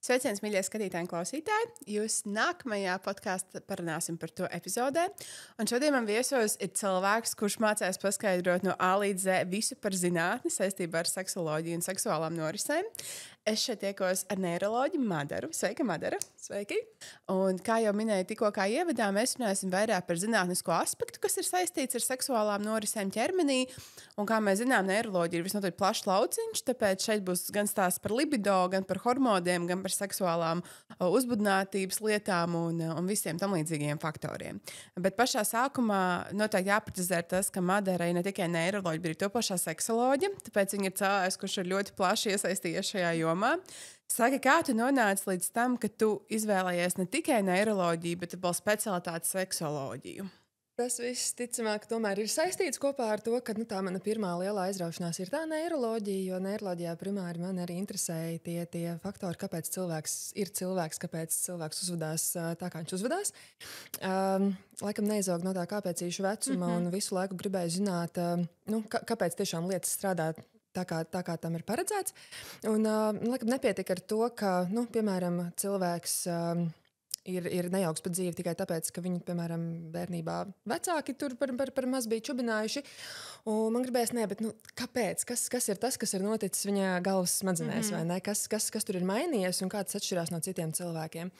Sveiciens, mīļie skatītāji un klausītāji! Jūs nākamajā podkāstā parunāsim par to epizodē. Un šodien man viesos ir cilvēks, kurš mācās paskaidrot no A līdz Z visu par zinātni saistībā ar seksoloģiju un seksuālām norisēm. Es šeit tiekos ar neiroloģiju Madaru. Sveika, Madara! Sveiki! Un, kā jau minēju, tikko kā ievadā, mēs runāsim vairāk par zinātnisko aspektu, kas ir saistīts ar seksuālām norisēm ķermenī. Un, kā mēs zinām, neiroloģija ir visnotaļ plašs lauciņš, tāpēc šeit būs gan stāsts par libido, gan par hormoniem, gan par seksuālām uzbudinātības lietām un visiem tam līdzīgiem faktoriem. Bet pašā sākumā noteikti jāprecizē tas, ka Madara ir ne tikai neiroloģija, bet arī topošā seksoloģija, tāpēc viņa ir cilvēks, kurš ir ļoti plaši iesaistījies šajā jomā. Saki, kā tu nonāci līdz tam, ka tu izvēlējies ne tikai neiroloģiju, bet vēl specialitāti seksoloģiju? Tas viss, ticamāk, tomēr ir saistīts kopā ar to, ka tā mana pirmā lielā aizraušanās ir tā neiroloģija, jo neiroloģijā primāri man arī interesēja tie faktori, kāpēc cilvēks ir cilvēks, kāpēc cilvēks uzvedās tā, kā viņš uzvedās. Laikam neizauga no tā kāpēcīšu vecuma un visu laiku gribēju zināt, kāpēc tiešām lietas strādā tā kā tam ir paredzēts. Un laikam nepietika ar to, ka, piemēram, cilvēks ir nejauks pa dzīvi tikai tāpēc, ka viņi, piemēram, bērnībā vecāki tur par maz bija čubinājuši. Un man gribējās, bet kāpēc? Kas ir tas, kas ir noticis viņa galvas smadzenēs, vai ne? Kas tur ir mainījies un kā tas atšķirās no citiem cilvēkiem?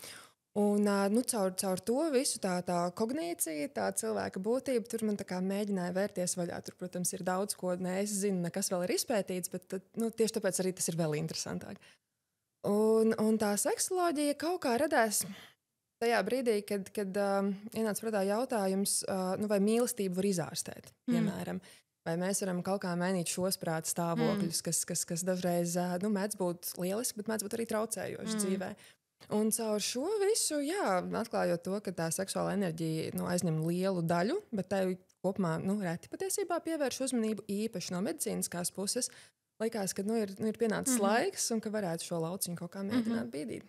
Un caur to visu tā kognīcija, tā cilvēka būtība, tur man tā kā mēģināja vērties vaļā. Tur, protams, ir daudz, ko es zinu, nekas vēl ir izpētīts, bet tieši tāpēc arī tas ir vēl interesantāk. Un tā seksoloģija kaut kā radās tajā brīdī, kad ienāca prātā jautājums, vai mīlestību var izārstēt, piemēram. Vai mēs varam kaut kā mainīt šos prāta stāvokļus, kas dažreiz mēdz būt lieliski, bet mēdz būt arī traucējoši dzīvē. Un caur šo visu, atklājot to, ka tā seksuāla enerģija aizņem lielu daļu, bet tai kopumā reti patiesībā pievērš uzmanību īpaši no medicīniskās puses, likās, ka ir pienācis laiks un ka varētu šo lauciņu kaut kā mēģināt bīdīt.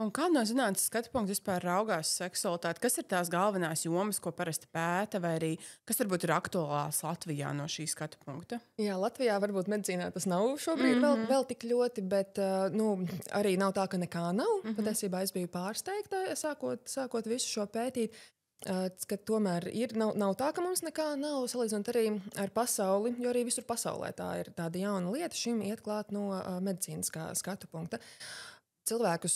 Un kā no zinātnes skatu punkta vispār raugās seksualitāte? Kas ir tās galvenās jomas, ko parasti pēta, vai arī kas varbūt ir aktuālās Latvijā no šī skatu punkta? Jā, Latvijā varbūt medicīnā tas nav šobrīd vēl tik ļoti, bet arī nav tā, ka nekā nav. Patiesībā es biju pārsteigta, sākot visu šo pētīt, ka tomēr nav tā, ka mums nekā nav, salīdzinot arī ar pasauli, jo arī visur pasaulē tā ir tāda jauna lieta, šim iet klāt no medicīniskā skatu punkta. Cilvēkus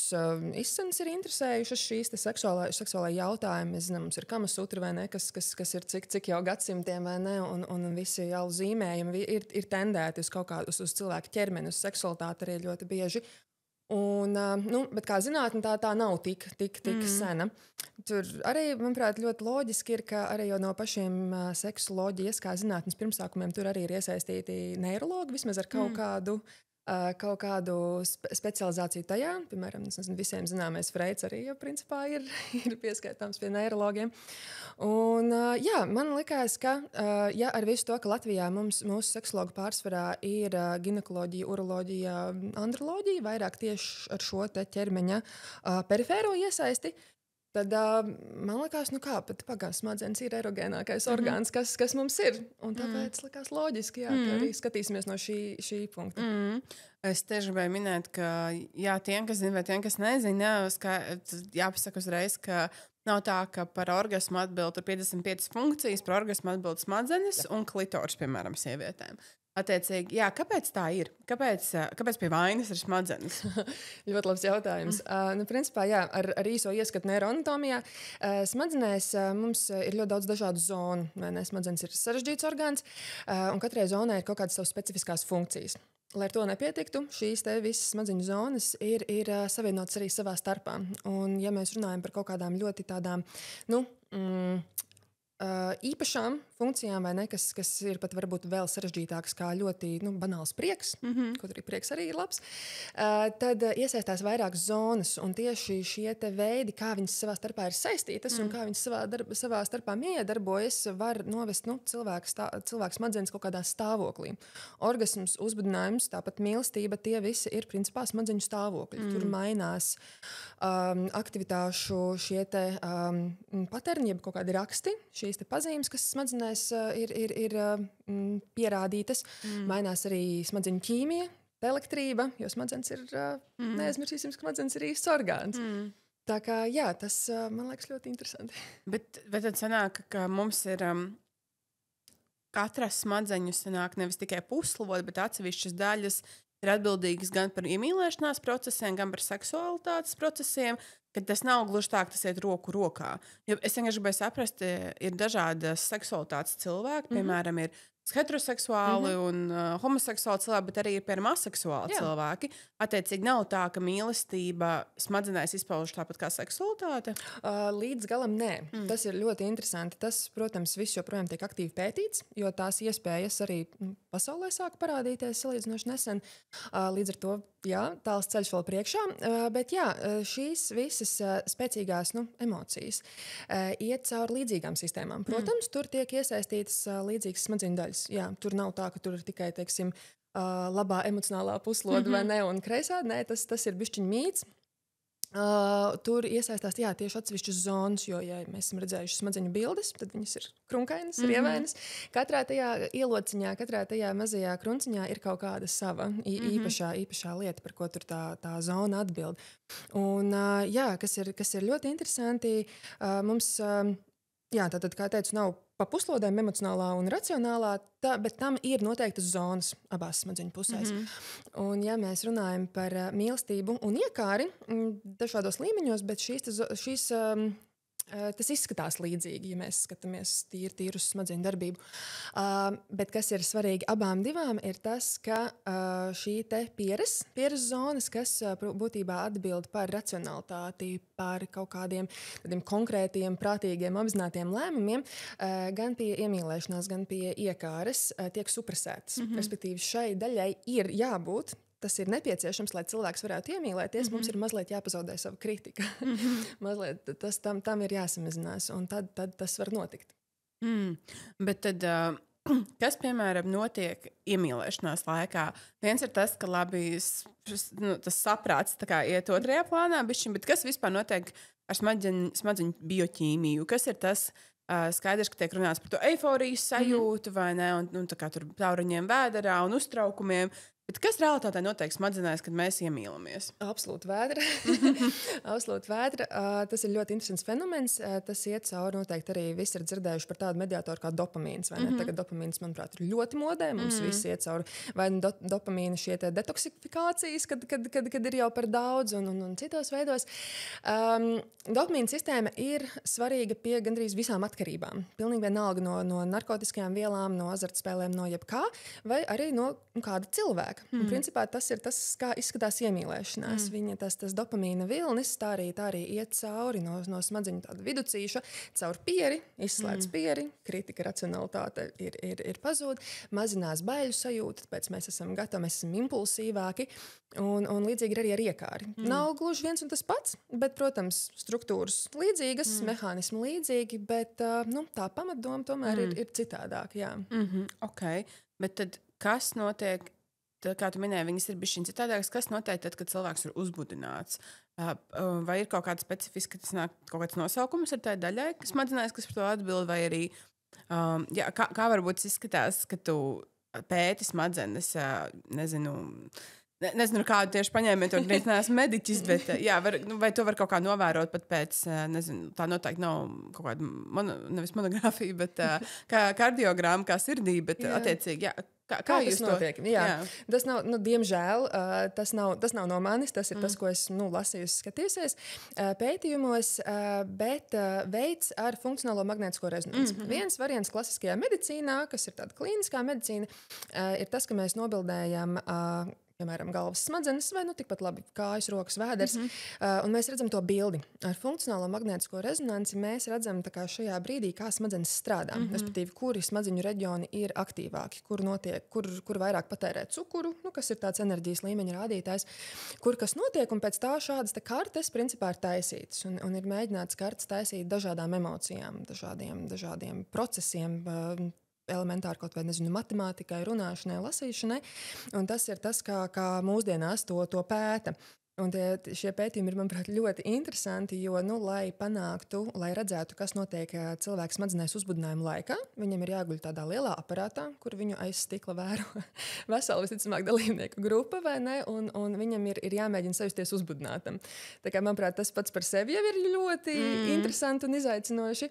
izsens ir interesējušas šīs seksuālā jautājumi. Mēs zinām, mums ir Kamasutra, vai ne, kas ir cik jau gadsimtiem, vai ne, un visi jau zīmējumi ir tendēti uz kaut kādu uz cilvēku ķermeni, uz seksualitāti arī ļoti bieži. Un, bet kā zinātne, tā nav tik sena. Tur arī, manuprāt, ļoti loģiski ir, ka arī jau no pašiem seksoloģijas, kā zinātnes pirmsākumiem, tur arī ir iesaistīti neirologi, vismaz ar kaut kādu specializāciju tajā. Piemēram, visiem zināmais Freids arī jau principā ir pieskaitāms pie neirologiem. Un, man likās, ka ar visu to, ka Latvijā mūsu seksologu pārsvarā ir ginekoloģija, uroloģija, androloģija, vairāk tieši ar šo te ķermeņa perifēro iesaisti, tad man likās, pat pagās smadzenes ir erogēnākais orgāns, kas mums ir. Un tāpēc likās loģiski, ka arī skatīsimies no šī punkta. Es tieši gribēju minēt, ka tiem, kas zina, vai tiem, kas nezina, jāpasaka uzreiz, ka nav tā, ka par orgasmu atbild 55 funkcijas, par orgasmu atbild smadzenes un klitors, piemēram, sievietēm. Attiecīgi, kāpēc tā ir? Kāpēc pie vainas ir smadzenes? Ļoti labs jautājums. Principā, ar īso ieskatu neiroanatomijā smadzenēs mums ir ļoti daudz dažādu zonu. Smadzenes ir sarežģīts orgāns, un katrai zonai ir kaut kādas savas specifiskās funkcijas. Lai ar to nepietiktu, šīs te visas smadzeņu zonas ir savienotas arī savā starpā. Un, ja mēs runājam par kaut kādām ļoti tādām, īpašām funkcijām, vai ne, kas ir pat varbūt vēl sarežģītākas kā ļoti banāls prieks, kaut arī prieks arī ir labs, tad iesaistās vairākas zonas, un tieši šie te veidi, kā viņas savā starpā ir saistītas un kā viņas savā starpā miedarbojas, var novest cilvēku smadzenes kaut kādā stāvoklī. Orgasms, uzbudinājums, tāpat mīlestība, tie visi ir principā smadzeņu stāvokļi. Tur mainās aktivitāšu šie te paterni, jeb kaut kādi raksti, šīs te pazīmes, kas smadzenēs ir pierādītas. Mainās arī smadzeņu ķīmija, elektrība, jo smadzenes ir, neaizmirsīsim, smadzenes ir īsts orgāns. Tā kā, jā, tas man liekas ļoti interesanti. Bet tad sanāk, ka mums ir katra smadzeņu sanāk nevis tikai puslode, bet atsevišķas daļas ir atbildīgas gan par iemīlēšanās procesiem, gan par seksualitātes procesiem, ka tas nav gluži tā, ka tas iet roku rokā. Jo es vienkārši gribēju saprast, ir dažādas seksualitātes cilvēki, piemēram, ir heteroseksuāli un homoseksuāli cilvēki, bet arī ir, piemēram, aseksuāli cilvēki. Attiecīgi nav tā, ka mīlestība smadzenēs izpaužas tāpat kā seksualitāte? Līdz galam nē. Tas ir ļoti interesanti. Tas, protams, viss joprojām tiek aktīvi pētīts, jo tās iespējas arī pasaulē sāk parādīties salīdzinoši nesen. Līdz ar to, jā, tāls ceļš vēl priekšā. Bet jā, šīs visas spēcīgās emocijas iet cauri līdzīgām sistēmām. Protams, tur tiek iesaistītas līdzīgas smadzeņu daļas. Jā, tur nav tā, ka tur ir tikai, teiksim, labā emocionālā puslode vai ne, un kreisā. Nē, tas ir bišķiņ mīts. Tur iesaistās tieši atsevišķas zonas, jo, ja mēs esam redzējuši smadzeņu bildes, tad viņas ir krunkainas, rievainas. Katrā tajā ielociņā, katrā tajā mazajā krunciņā ir kaut kāda sava īpašā lieta, par ko tur tā zona atbild. Un, jā, kas ir ļoti interesanti, mums, tātad, kā teicu, nav pa puslodēm emocionālā un racionālā, bet tam ir noteiktas zonas abās smadzeņu pusēs. Un, ja mēs runājam par mīlestību un iekāri dažādos līmeņos, bet tas izskatās līdzīgi, ja mēs skatāmies tīri uz smadzeņu darbību. Bet kas ir svarīgi abām divām, ir tas, ka šī te pieres zonas, kas būtībā atbild par racionalitāti, par kaut kādiem konkrētiem, prātīgiem, apzinātiem lēmumiem, gan pie iemīlēšanās, gan pie iekāres tiek supresētas. Respektīvi, šai daļai ir jābūt. Tas ir nepieciešams, lai cilvēks varētu iemīlēties. Mums ir mazliet jāpazaudē sava kritika. Mazliet tam ir jāsamazinās, un tad tas var notikt. Bet tad, kas, piemēram, notiek iemīlēšanās laikā? Viens ir tas, ka tas saprāts tā kā iet otrajā plānā, bet kas vispār notiek ar smadzeņu bioķīmiju? Kas ir tas? Skaidrs, ka tiek runāts par to eiforijas sajūtu, vai ne, un tā kā tur tauriņiem vēderā un uztraukumiem. Bet kas realitātē notiek smadzenēs, kad mēs iemīlamies? Absolūti vēdra. Absolūti vēdra. Tas ir ļoti interesants fenomens. Tas iet cauri noteikti arī visi ir dzirdējuši par tādu mediātoru kā dopamīns. Tagad dopamīns, manuprāt, ir ļoti modē. Mums visi iet cauri vai dopamīna šie detoksifikācijas, kad ir jau par daudz un citos veidos. Dopamīna sistēma ir svarīga pie gandrīz visām atkarībām. Pilnīgi vienalga no narkotiskajām vielām, no azartspēlēm, no jebkā, vai arī no kāda cilvēka. Un, principā, tas ir tas, kā izskatās iemīlēšanās. Viņa tas dopamīna vilnis tā arī iet cauri no smadzeņu tāda viducīša, caur pieri, izslēdz pieri, kritika, racionalitāte ir pazūd, mazinās baiļu sajūta, tāpēc mēs esam gatavi, mēs esam impulsīvāki, un līdzīgi arī ar iekāri. Nav gluži viens un tas pats, bet, protams, struktūras līdzīgas, mehānismi līdzīgi, bet tā pamatdoma tomēr ir citādāk, jā. Okay. Bet tad kas notiek? Tā, kā tu minēji, viņas ir bišķiņ citādākas. Kas notiek tad, kad cilvēks ir uzbudināts? Vai ir kaut kāda specifiska, tas nāk kaut kāds nosaukums ar tai daļai, kas smadzenēs, kas par to atbild, vai arī, kā varbūt izskatās, ka tu pēti smadzenes, nezinu, kādu tieši paņēmienu, to grīz neesmu mediķis, bet vai to var kaut kā novērot pat pēc, nezinu, tā noteikti nav kaut kāda, nevis monogrāfija, bet kā kardiogrāma, kā sirdī, bet attiecīgi, Kā tas notiek? Jā. Tas nav, diemžēl, tas nav no manis, tas ir tas, ko es lasījusi, skatījusies pētījumos, bet veids ar funkcionālo magnētisko rezonanci. Viens variants klasiskajā medicīnā, kas ir tāda klīniskā medicīna, ir tas, ka mēs nobildējam piemēram, galvas smadzenes, vai tikpat labi kājas, rokas, vēders, un mēs redzam to bildi. Ar funkcionālo magnētisko rezonanci mēs redzam tā kā šajā brīdī, kā smadzenes strādā, respektīvi, kuri smadziņu reģioni ir aktīvāki, kur vairāk patērē cukuru, kas ir tāds enerģijas līmeņa rādītājs, kur kas notiek, un pēc tā šādas kartes principā ir taisītas, un ir mēģināts kartes taisīt dažādām emocijām, dažādiem procesiem, elementāri kaut vai, matemātikai, runāšanai, lasīšanai, un tas ir tas, kā mūsdienās to pēta. Un šie pētījumi ir, manuprāt, ļoti interesanti, jo, lai panāktu, lai redzētu, kas notiek cilvēka smadzenēs uzbudinājuma laikā, viņam ir jāguļ tādā lielā aparātā, kur viņu aiz stikla vēro vesela, visticamāk, dalībnieku grupa, vai ne? Un viņam ir jāmēģina sajusties uzbudinātam. Tā kā, manuprāt, tas pats par sevi jau ir ļoti interesanti un izaicinoši,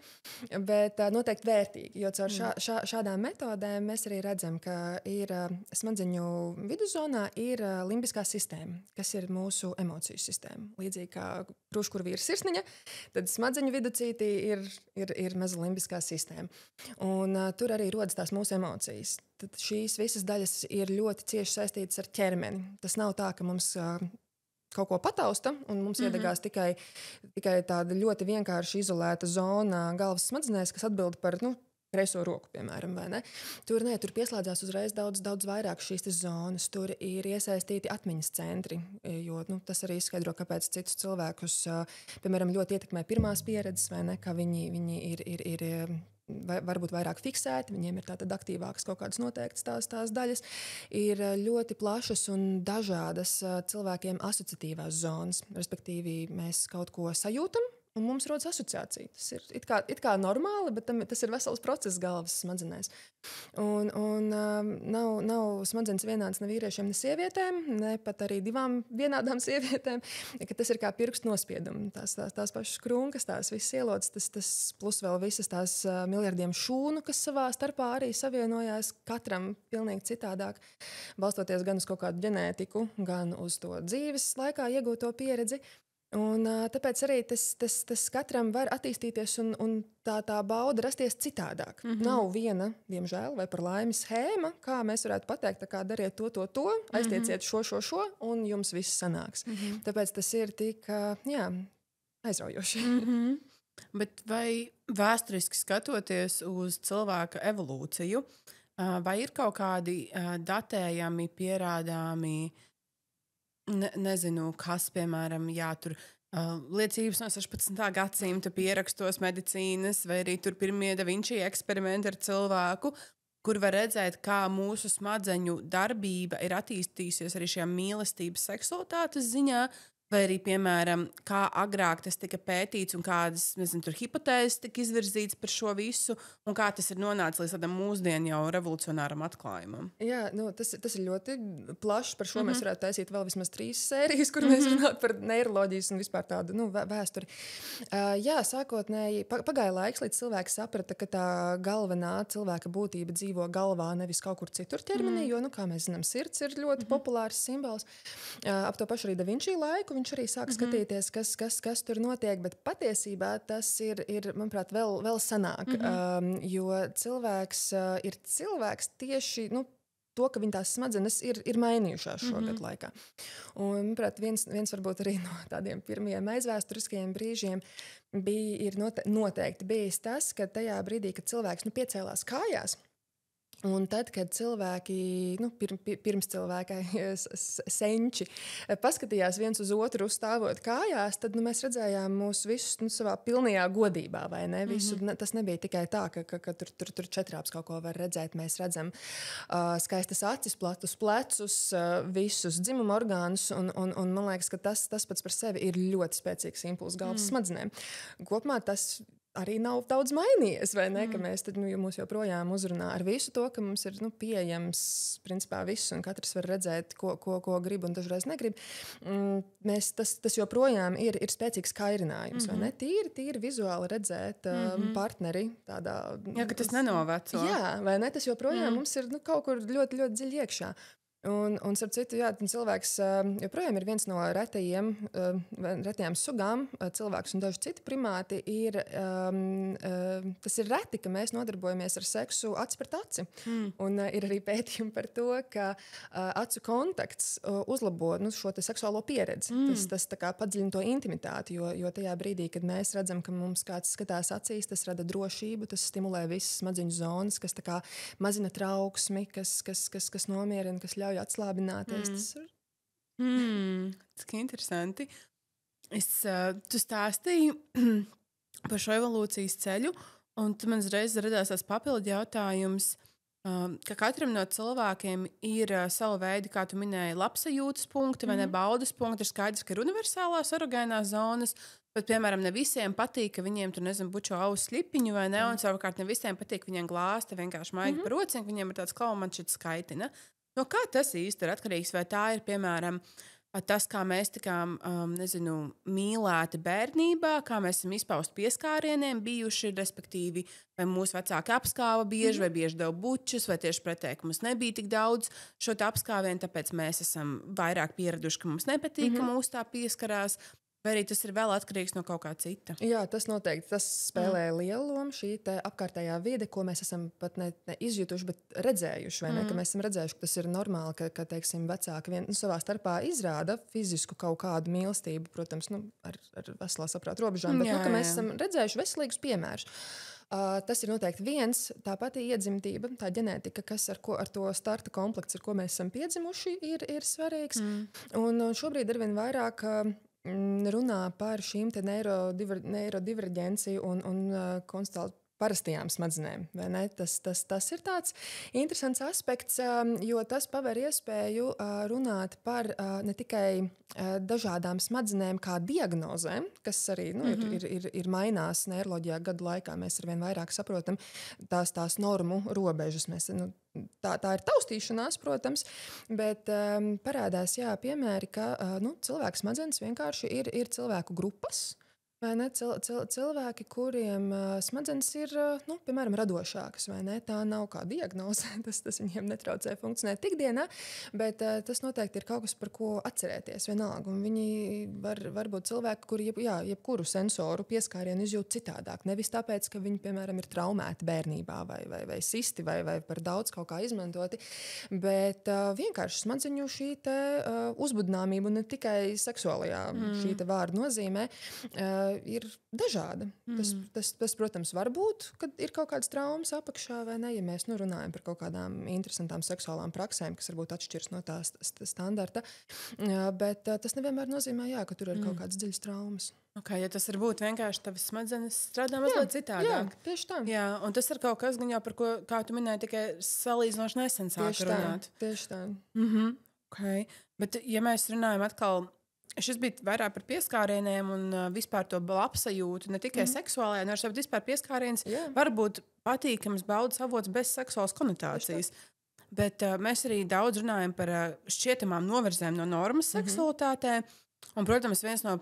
bet noteikti vērtīgi, jo caur šādām metodēm mēs arī redzam, ka ir smadzeņu viduzonā ir limbiskā sistēma, kas ir mūsu emociju sistēma. Līdzīgi kā prūškurvī ir sirsniņa, tad smadzeņu viducītī ir maza limbiskā sistēma. Un tur arī rodas tās mūsu emocijas. Tad šīs visas daļas ir ļoti cieši saistītas ar ķermeni. Tas nav tā, ka mums kaut ko patausta, un mums iedegās tikai tāda ļoti vienkārši izolēta zona galvas smadzenēs, kas atbild par, kreiso roku, piemēram, vai ne? Tur pieslēdzās uzreiz daudz vairāk šīs zonas. Tur ir iesaistīti atmiņas centri, jo tas arī izskaidro, kāpēc citus cilvēkus, piemēram, ļoti ietekmē pirmās pieredzes, vai ne, ka viņi ir varbūt vairāk fiksēti, viņiem ir tātad aktīvākas kaut kādas noteiktas tās daļas. Ir ļoti plašas un dažādas cilvēkiem asociatīvās zonas, respektīvi mēs kaut ko sajūtam, un mums rodas asociācija. Tas ir it kā normāli, bet tas ir vesels process galvas smadzenēs. Un nav smadzenes vienāds ne vīriešiem, ne sievietēm, ne pat arī divām vienādām sievietēm, ka tas ir kā pirkstu nospiedumi. Tās pašas krunkas, tās visas ielotas, tas plus vēl visas tās miljardiem šūnu, kas savā starpā arī savienojās, katram pilnīgi citādāk, balstoties gan uz kaut kādu ģenētiku, gan uz to dzīves laikā iegūto pieredzi. Un tāpēc arī tas katram var attīstīties un tā bauda rasties citādāk. Nav viena, diemžēl, vai par laimi schēma, kā mēs varētu pateikt, tā kā dariet to, aiztieciet šo, un jums viss sanāks. Tāpēc tas ir tik, aizraujoši. Bet vai vēsturiski skatoties uz cilvēka evolūciju, vai ir kaut kādi datējami, pierādāmi, nezinu, kas, piemēram, tur liecības no 16. gadsimta pierakstos medicīnas, vai arī tur pirmie Da Vinci eksperimenti ar cilvēku, kur var redzēt, kā mūsu smadzeņu darbība ir attīstījusies arī šajā mīlestības seksualitātes ziņā, vai arī, piemēram, kā agrāk tas tika pētīts un kādas, tur hipotēzes tika izvirzītas par šo visu, un kā tas ir nonācis līdz tādam mūsdienu jau revolucionāram atklājumam. Jā, tas ir ļoti plašs. Par šo mēs varētu taisīt vēl vismaz 3 sērijas, kur mēs runātu par neiroloģijas un vispār tādu vēsturi. Jā, sākotnēji pagāja laiks, līdz cilvēks saprata, ka tā galvenā cilvēka būtība dzīvo galvā, nevis kaut kur citur ķermenī, jo, kā mēs zinām, sirds ir ļoti populārs simbols. Ap to pašu arī Da Vinci laiku viņš arī sāk skatīties, kas tur notiek, bet patiesībā tas ir manuprāt, vēl sanāk, jo cilvēks ir cilvēks tieši, to, ka viņa tās smadzenes ir mainījušās šogad laikā. Un, manuprāt, viens varbūt arī no tādiem pirmajiem aizvēsturiskajiem brīžiem ir noteikti bijis tas, ka tajā brīdī, kad cilvēks piecēlās kājās, un tad, kad cilvēki, pirms cilvēkai senči, paskatījās viens uz otru stāvot kājās, tad mēs redzējām mūs visus savā pilnajā godībā, vai ne? Tas nebija tikai tā, ka tur četrāps kaut ko var redzēt. Mēs redzam skaistas acis, platus plecus, visus dzimuma orgānus, un man liekas, ka tas pats par sevi ir ļoti spēcīgs impulss galvas smadzenēm. Kopumā tas arī nav daudz mainījies, vai ne? Ka mēs tad, mūs joprojām uzrunā ar visu to, ka mums ir pieejams principā viss, un katrs var redzēt, ko grib un dažreiz negrib. Tas joprojām ir spēcīgs kairinājums, vai ne? Tīri vizuāli redzēt partneri tādā... Jā, ka tas nenoveco. Jā, vai ne? Tas joprojām mums ir kaut kur ļoti, ļoti dziļi iekšā. Un starp citu, cilvēks joprojām ir viens no retajām sugām, cilvēks un daži citi primāti ir, tas ir reti, ka mēs nodarbojamies ar seksu aci pret aci. Un ir arī pētījumi par to, ka acu kontakts uzlabo šo te seksuālo pieredzi. Tas tā kā padziļina to intimitāti, jo tajā brīdī, kad mēs redzam, ka mums kāds skatās acīs, tas rada drošību, tas stimulē visas smadzeņu zonas, kas tā kā mazina trauksmi, kas nomierina, kas ļauj atslābināties. Cik interesanti. Tu stāstīji par šo evolūcijas ceļu, un tu man uzreiz radās tās papildu jautājums, Ka katram no cilvēkiem ir sava veida, kā tu minēji, labsajūtas punkti vai ne baudas punkti. Ir skaidrs, ka ir universālās erogēnās zonas, bet, piemēram, ne visiem patīk, ka viņiem tur, nezinu, bučo ausu slipiņu vai ne, un savukārt ne visiem patīk, ka viņiem glāsta vienkārši maigi par rociņu, ka viņiem ir tāds klau, man šķiet skaitina. No kā tas īsti ir atkarīgs? Vai tā ir, piemēram, tas, kā mēs tikām, nezinu, mīlēti bērnībā, kā mēs esam izpaust pieskārieniem bijuši, respektīvi, vai mūsu vecāki apskāva bieži, vai bieži deva bučus, vai tieši pretēji, ka mums nebija tik daudz šo apskāvienu, tāpēc mēs esam vairāk pieraduši, ka mums nepatīk, ka mūs tā pieskarās. Vai arī tas ir vēl atkarīgs no kaut kā cita? Jā, tas noteikti. Tas spēlē lielu lomu, šī apkārtējā vide, ko mēs esam pat ne izjutuši, bet redzējuši. Vai ne? Ka mēs esam redzējuši, ka tas ir normāli, ka teiksim, vecāki savā starpā izrāda fizisku kaut kādu mīlestību, protams, ar veselā saprāta robežām, bet ka mēs esam redzējuši veselīgus piemērus. Tas ir noteikti viens, tā pati iedzimtība, tā ģenētika, kas ar to starta komplekts, ar ko mēs esam piedzimuši, ir svarīgs. Un šobrīd arvien vairāk runā par šīm neirodiverģenciju un konstitūciju parastajām smadzenēm. Tas ir tāds interesants aspekts, jo tas paver iespēju runāt par ne tikai dažādām smadzenēm kā diagnozēm, kas arī ir mainās neiroloģijā gadu laikā. Mēs arvien vairāk saprotam tās normu robežas. Tā ir taustīšanās, protams, bet parādās piemēri, ka cilvēku smadzenes vienkārši ir cilvēku grupas. Vai ne? Cilvēki, kuriem smadzenes ir, piemēram, radošākas, vai ne? Tā nav kā diagnoze, tas viņiem netraucē funkcionēt ikdienā, bet tas noteikti ir kaut kas, par ko atcerēties vienalga. Un viņi var būt cilvēki, kuri jebkuru sensoru pieskārienu izjūt citādāk. Nevis tāpēc, ka viņi, piemēram, ir traumēti bērnībā vai sisti vai par daudz kaut kā izmantoti, bet vienkārši smadzeņu šī uzbudināmība, ne tikai seksuālajā šī vārda nozīmē, ir dažāda. Tas, protams, var būt, kad ir kaut kādas traumas apakšā, vai ne, ja mēs runājam par kaut kādām interesantām seksuālām praksēm, kas varbūt atšķiras no tās standarta, bet tas nevienmēr nozīmē, ka tur ir kaut kādas dziļas traumas. Okay, ja tas var būt vienkārši tavas smadzenes strādā mazliet citādāk. Jā, tieši tā. Jā, un tas ir kaut kas, gan jau par ko, kā tu minēji, tikai salīdzinoši nesen sāk runāt. Tieši tā. Okay. Bet, ja mēs runājam atkal, šis bija vairāk par pieskārieniem un vispār to labsajūtu, ne tikai seksuālajā, bet vispār pieskāriens var būt patīkams baudas avots bez seksuālas konotācijas. Bet mēs arī daudz runājam par šķietamām novirzēm no normas seksualitātē. Un, protams, viens no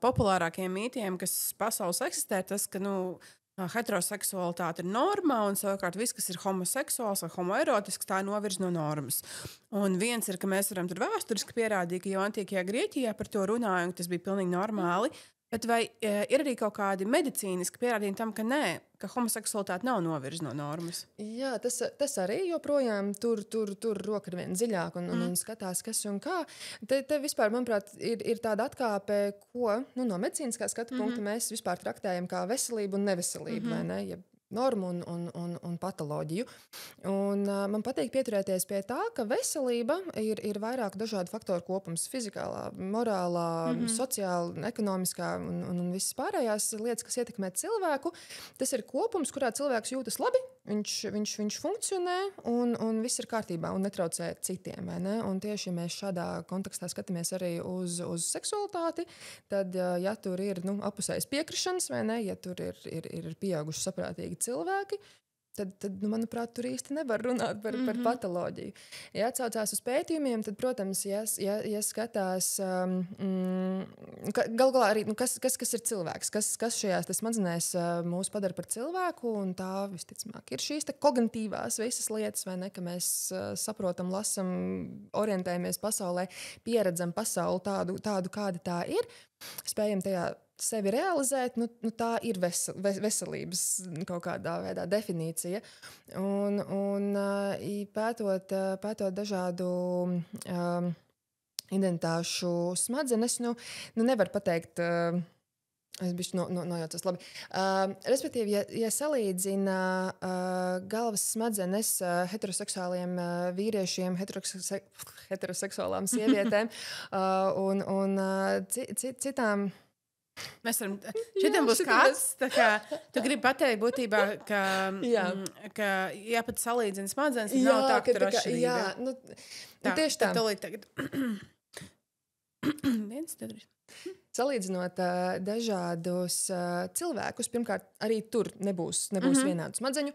populārākajiem mītiem, kas pasaules eksistē, tas, ka heteroseksualitāte ir norma, un savukārt viss, kas ir homoseksuāls vai homoerotisks, tā ir novirz no normas. Un viens ir, ka mēs varam tur vēsturiski pierādīt, ka jau antīkajā Grieķijā par to runāja, un tas bija pilnīgi normāli. Bet vai ir arī kaut kādi medicīniski pierādījumi tam, ka nē, ka homoseksualitāte nav novirz no normas? Jā, tas arī joprojām tur roka ir vien dziļāk un skatās, kas un kā. Te vispār, manuprāt, ir tāda atkāpe, ko no medicīniskā skatu punkta mēs vispār traktējam kā veselību un neveselību, vai ne? Normu un patoloģiju. Un man patīk pieturēties pie tā, ka veselība ir vairāk dažādu faktoru kopums - fizikālā, morālā, sociāla, ekonomiskā un visas pārējās lietas, kas ietekmē cilvēku. Tas ir kopums, kurā cilvēks jūtas labi, viņš funkcionē un viss ir kārtībā un netraucē citiem. Vai ne? Un tieši ja mēs šādā kontekstā skatāmies arī uz seksualitāti, tad, ja tur ir apusējas piekrišanas, vai ne, ja tur ir pieauguši saprātīgi cilvēki, tad manuprāt, tur īsti nevar runāt par patoloģiju. Ja atsaucās uz pētījumiem, tad, protams, ja skatās, galu galā arī, kas ir cilvēks, kas šajās smadzenēs mūs padara par cilvēku, un tā, visticamāk, ir šīs kognitīvās visas lietas, vai ne, ka mēs saprotam, lasam, orientējamies pasaulē, pieredzam pasauli tādu, kāda tā ir, spējam tajā sevi realizēt, tā ir veselības kaut kādā veidā definīcija. Un pētot dažādu identitāšu smadzenes, nevar pateikt, es bišķi nojaucos labi. Respektīvi, ja salīdzina galvas smadzenes heteroseksuāliem vīriešiem, heteroseksuālām sievietēm un citām Mēs varam, šitam būs kāds, tā kā tu gribi pateikt būtībā, ka jāpat salīdzina smadzenes, nav tā, ka tur atšķirība. Jā, nu tieši tā. Tagad. Viens, tad. Salīdzinot dažādus cilvēkus, pirmkārt, arī tur nebūs vienādu smadzeņu.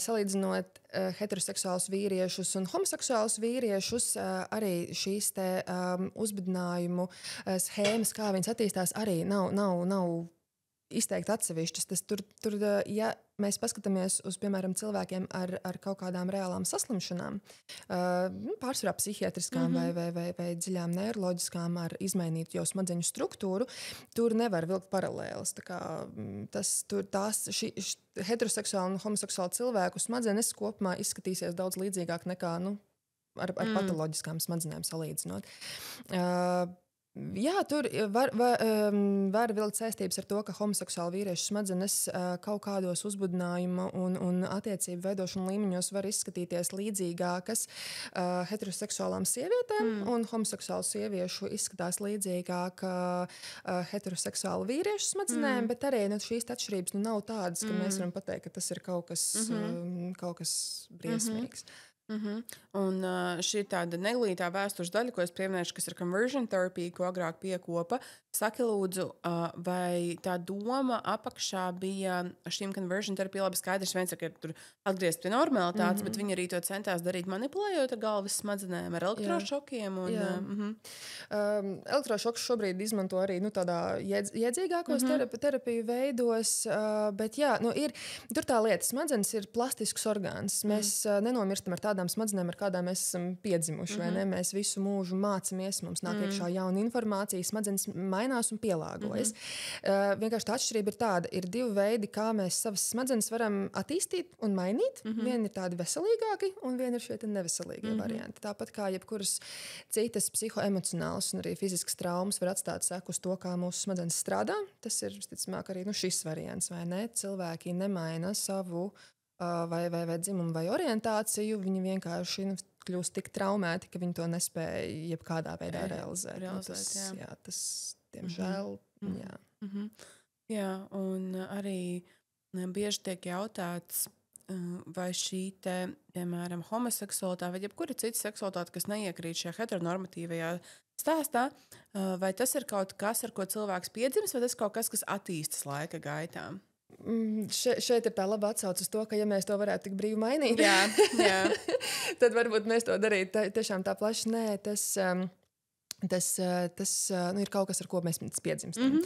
Salīdzinot heteroseksuālus vīriešus un homoseksuālus vīriešus, arī šīs te uzbudinājumu schēmas, kā viņas attīstās, arī nav izteikti atsevišķas. Tur, ja mēs paskatāmies uz, piemēram, cilvēkiem ar kaut kādām reālām saslimšanām, pārsvarā psihiatriskām vai dziļām neiroloģiskām ar izmainītu jau smadzeņu struktūru, tur nevar vilkt paralēles. Tā kā heteroseksuāli un homoseksuāli cilvēku smadzenes kopumā izskatīsies daudz līdzīgāk nekā ar patoloģiskām smadzenēm salīdzinot. Jā, tur var vilkt saistības ar to, ka homoseksuāli vīriešu smadzenes kaut kādos uzbudinājuma un attiecību veidošanu līmeņos var izskatīties līdzīgākas heteroseksuālām sievietēm, un homoseksuālu sieviešu izskatās līdzīgāk heteroseksuālu vīriešu smadzenēm, bet arī šīs atšķirības nav tādas, ka mēs varam pateikt, ka tas ir kaut kas briesmīgs. Un šī ir tāda neglītā vēstures daļa, ko es pieminēšu, kas ir conversion therapy, ko agrāk piekopa. Saki lūdzu, vai tā doma apakšā bija šīm conversion therapy labi skaidrs, viens ir, ka tur atgriezt pie normalitātes, bet viņi arī to centās darīt manipulējot ar galvas smadzenēm, ar elektrošokiem. Elektrošoks šobrīd izmanto arī tādā iedzīgākos terapiju veidos, bet jā, tur tā lieta, smadzenes ir plastisks orgāns. Mēs nenomirstam ar tādām smadzenēm, ar kādām mēs esam piedzimuši, vai ne? Mēs visu mūžu mācamies, mums nāk iekšā jauna informācija, smadzenes mainās un pielāgojas. Vienkārši tā atšķirība ir tāda, ir divi veidi, kā mēs savas smadzenes varam attīstīt un mainīt. Vieni ir tādi veselīgāki, un vieni ir šie neveselīgie varianti. Tāpat kā jebkuras citas psihoemocionālas un arī fiziskas traumas var atstāt seku uz to, kā mūsu smadzenes strādā. Tas ir, visticamāk, arī šis variants, vai ne? Cilvēki nemaina savu vai dzimumu vai orientāciju, viņi vienkārši kļūst tik traumēti, ka viņi to nespēja jebkādā veidā realizēt. Tas, diemžēl, jā. Jā, un arī bieži tiek jautāts, vai šī te, piemēram, homoseksualitāte vai jebkura cita seksualitāte, kas neiekrīt šajā heteronormatīvajā stāstā, vai tas ir kaut kas, ar ko cilvēks piedzimis, vai tas kaut kas, kas attīstas laika gaitā? Šeit ir tā laba atsauce uz to, ka ja mēs to varētu tik brīvi mainīt, jā. Tad varbūt mēs to darītu tiešām tā plaši. Nē, tas ir kaut kas, ar ko mēs piedzimstam.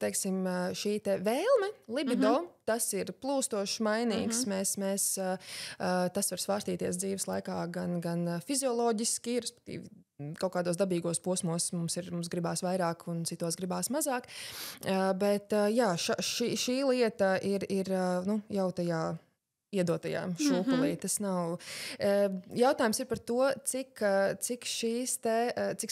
Teiksim, šī te vēlme, libido, tas ir plūstoši mainīgs. Tas var svārstīties dzīves laikā gan fizioloģiski, respektīvi kaut kādos dabīgos posmos mums gribās vairāk un citos gribās mazāk. Bet jā, šī lieta ir jau tajā iedotajā šūpulī. Tas nav. Jautājums ir par to, cik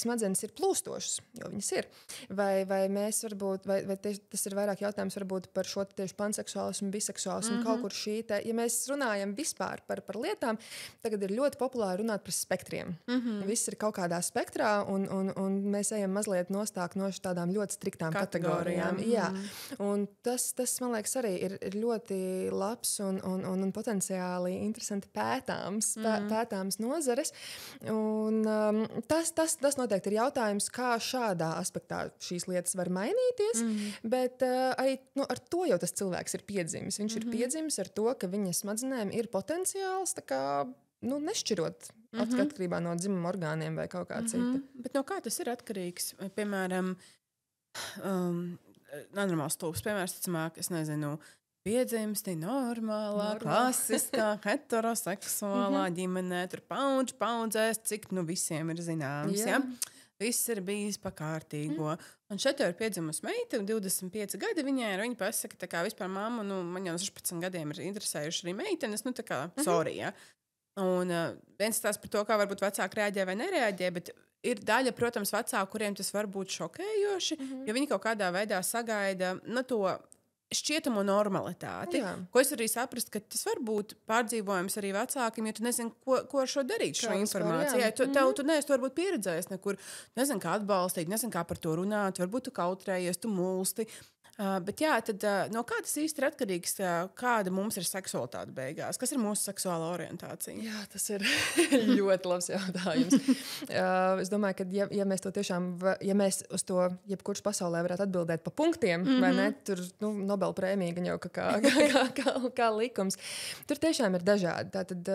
smadzenes ir plūstošas, jo viņas ir. Vai mēs varbūt, vai tas ir vairāk jautājums varbūt par šo tieši panseksuālismu, biseksuālismu, kaut kur šī te, ja mēs runājam vispār par lietām, tagad ir ļoti populāri runāt par spektriem. Viss ir kaut kādā spektrā, un mēs ejam mazliet nostāk no tādām ļoti striktām kategorijām. Jā. Un tas, man liekas, arī ir ļoti labs un potenciāli interesanti pētāms nozares. Un, tas noteikti ir jautājums, kā šādā aspektā šīs lietas var mainīties, bet arī ar to jau tas cilvēks ir piedzimis. Viņš ir piedzimis ar to, ka viņa smadzenēm ir potenciāls, tā kā nešķirot atkarībā no dzimuma orgāniem vai kaut kā cita. Bet no kā tas ir atkarīgs? Piemēram, nenormāls stulbs, piemēram, es nezinu, piedzimsti normālā, klasiskā, heteroseksuālā ģimenē, tur paudzēs, cik visiem ir zināms. Ja? Viss ir bijis pa kārtīgo. Un šeit jau ir piedzimusi meita, 25 gadi viņai, viņa pasaka, tā kā vispār mamma, man jau 16 gadiem ir interesējuši arī meitenes, tā kā, sorry, ja. Un viens stāsts par to, kā varbūt vecāki reaģē vai nereaģē, bet ir daļa, protams, vecāku, kuriem tas var būt šokējoši, jo viņi kaut kādā veidā sagaida, to šķietamo normalitāti, ko es arī saprastu, ka tas var būt pārdzīvojums arī vecākiem, ja tu nezini, ko ar šo darīt, šo informāciju. Ja tu neesi varbūt pieredzējis nekur, nezini, kā atbalstīt, nezini, kā par to runāt, varbūt tu kautrējies, tu mulsti. Bet jā, tad no kā tas īsti ir atkarīgs, kāda mums ir seksualitāte beigās? Kas ir mūsu seksuālā orientācija? Jā, tas ir ļoti labs jautājums. Es domāju, ka ja mēs to tiešām, ja mēs uz to jebkurš pasaulē varētu atbildēt pa punktiem, vai ne, tur Nobel prēmija gan jau kā likums, tur tiešām ir dažādi. Tātad,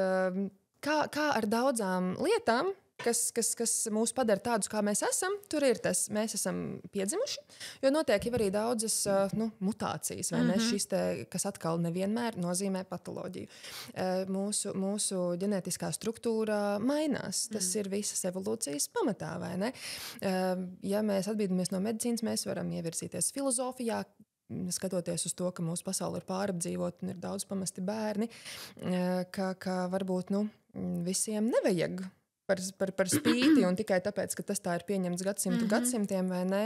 kā ar daudzām lietām, kas mūs padara tādus, kā mēs esam, tur ir tas, mēs esam piedzimuši, jo notiek jau arī daudzas mutācijas, vai ne? Šis te, kas atkal nevienmēr nozīmē patoloģiju. Mūsu ģenētiskā struktūra mainās. Tas ir visas evolūcijas pamatā, vai ne? Ja mēs atbīdamies no medicīnas, mēs varam ievirzīties filozofijā, skatoties uz to, ka mūsu pasaule ir pārapdzīvot un ir daudz pamesti bērni, ka varbūt visiem nevajag par spīti un tikai tāpēc, ka tas tā ir pieņemts gadsimtiem vai ne,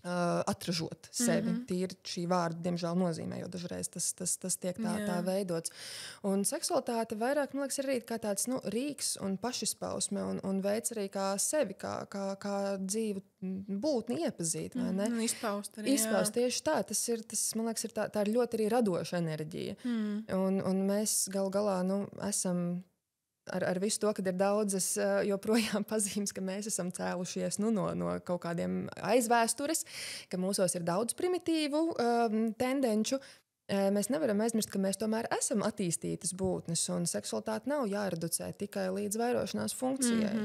atražot sevi. Tīri šī vārda, diemžēl, nozīmē, jo dažreiz tas tiek tā veidots. Un seksualitāte vairāk, man liekas, ir arī kā tāds rīks un pašizpausme un veids arī kā sevi, kā dzīvu būtni iepazīt, vai ne? Izpaust arī, Izpaust, tieši tā. Tas, man liekas, tā ir ļoti arī radoša enerģija. Un mēs galu galā, esam ar visu to, kad ir daudzas joprojām pazīmes, ka mēs esam cēlušies no kaut kādiem aizvēstures, ka mūsos ir daudz primitīvu tendenču. Mēs nevaram aizmirst, ka mēs tomēr esam attīstītas būtnes, un seksualitāte nav jāreducē tikai līdz vairošanās funkcijai.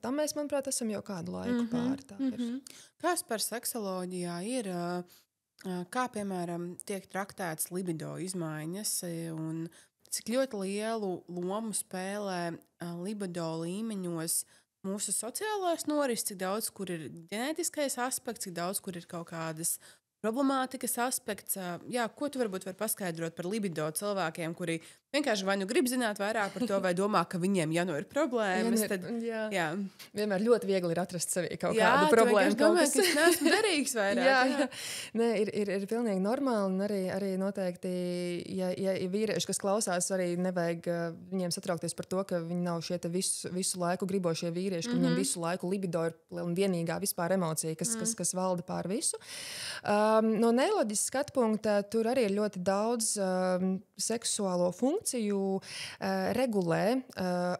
Tam mēs, manuprāt, esam jau kādu laiku pāri. Kas par seksoloģijā ir, kā, piemēram, tiek traktēts libido izmaiņas un cik ļoti lielu lomu spēlē libido līmeņos mūsu sociālās norises, cik daudz, kur ir ģenētiskais aspekts, cik daudz, kur ir kaut kādas problemātikas aspekts. Jā, ko tu varbūt vari paskaidrot par libido cilvēkiem, kuri vienkārši vai grib zināt vairāk par to, vai domā, ka viņiem ir problēmas. Tad, jā. Vienmēr ļoti viegli ir atrast sevī kaut kādu problēmu. Jā, domāju, ka es neesmu derīgs vairāk. jā. Nē, ir pilnīgi normāli, un arī noteikti, ja vīrieši, kas klausās, arī nevajag viņiem satraukties par to, ka viņi nav šie te visu laiku gribošie vīrieši, ka viņiem visu laiku libido ir vienīgā vispār emocija, kas valda pār visu. No neiroloģiskā skatu punkta tur arī ir ļoti daudz seksuālo funkciju regulē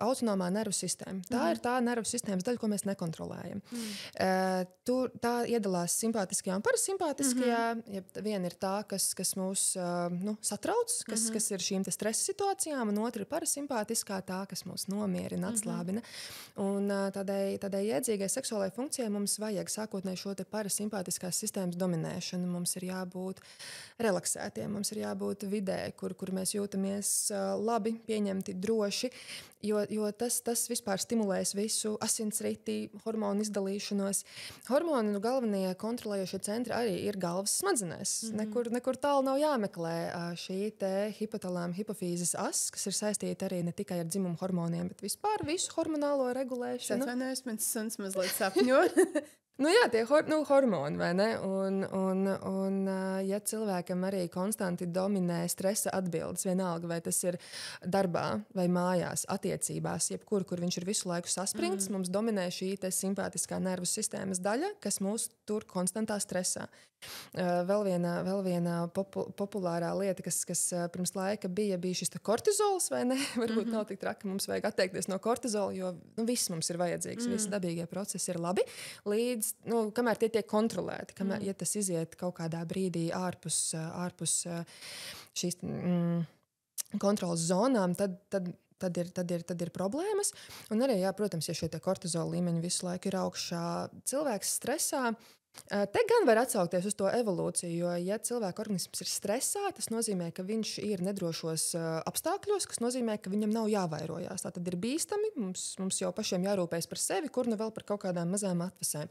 autonomā nervu sistēma. Tā ir tā nervu sistēmas daļa, ko mēs nekontrolējam. Tā iedalās simpātiskajā un parasimpātiskajā. Viena ir tā, kas mūs satrauc, kas ir šīm stresa situācijām, un otra ir parasimpātiskā, tā, kas mūs nomierina, atslābina. Un tādai iedzīgai seksuālajai funkcijai mums vajag sākotnēji šo te parasimpātiskās sistēmas dominēšanu. Mums ir jābūt relaksētiem, mums ir jābūt vidē, kur mēs jūtamies labi, pieņemti, droši, jo tas vispār stimulēs visu asinsriti, hormonu izdalīšanos. Hormonu galvenie kontrolējošie centri arī ir galvas smadzenēs. Nekur tālu nav jāmeklē šī te hipotalāma hipofīzes as, kas ir saistīta arī ne tikai ar dzimumu hormoniem, bet vispār visu hormonālo regulēšanu. Atvainojos, mans suns mazliet sapņo. Jā, tie hormoni, vai ne? Un ja cilvēkam arī konstanti dominē stresa atbildes, vienalga, vai tas ir darbā vai mājās, attiecībās, jebkur, kur viņš ir visu laiku saspringts, mums dominē šī te simpātiskā nervu sistēmas daļa, kas mūs tur konstantā stresā. Vēl viena populārā lieta, kas pirms laika bija šis kortizols, vai ne? Varbūt nav tik traki, mums vajag atteikties no kortizola, jo viss mums ir vajadzīgs, visi dabīgie procesi ir labi, līdz, kamēr tie tiek kontrolēti, ja tas iziet kaut kādā brīdī ārpus šīs kontrolas zonām, tad ir problēmas. Un arī, protams, ja šie kortizola līmeņi visu laiku ir augšā, cilvēks stresā, te gan var atsaukties uz to evolūciju, jo, ja cilvēka organisms ir stresā, tas nozīmē, ka viņš ir nedrošos apstākļos, kas nozīmē, ka viņam nav jāvairojās. Tā tad ir bīstami, mums jau pašiem jārūpējas par sevi, kur vēl par kaut kādām mazām atvasēm.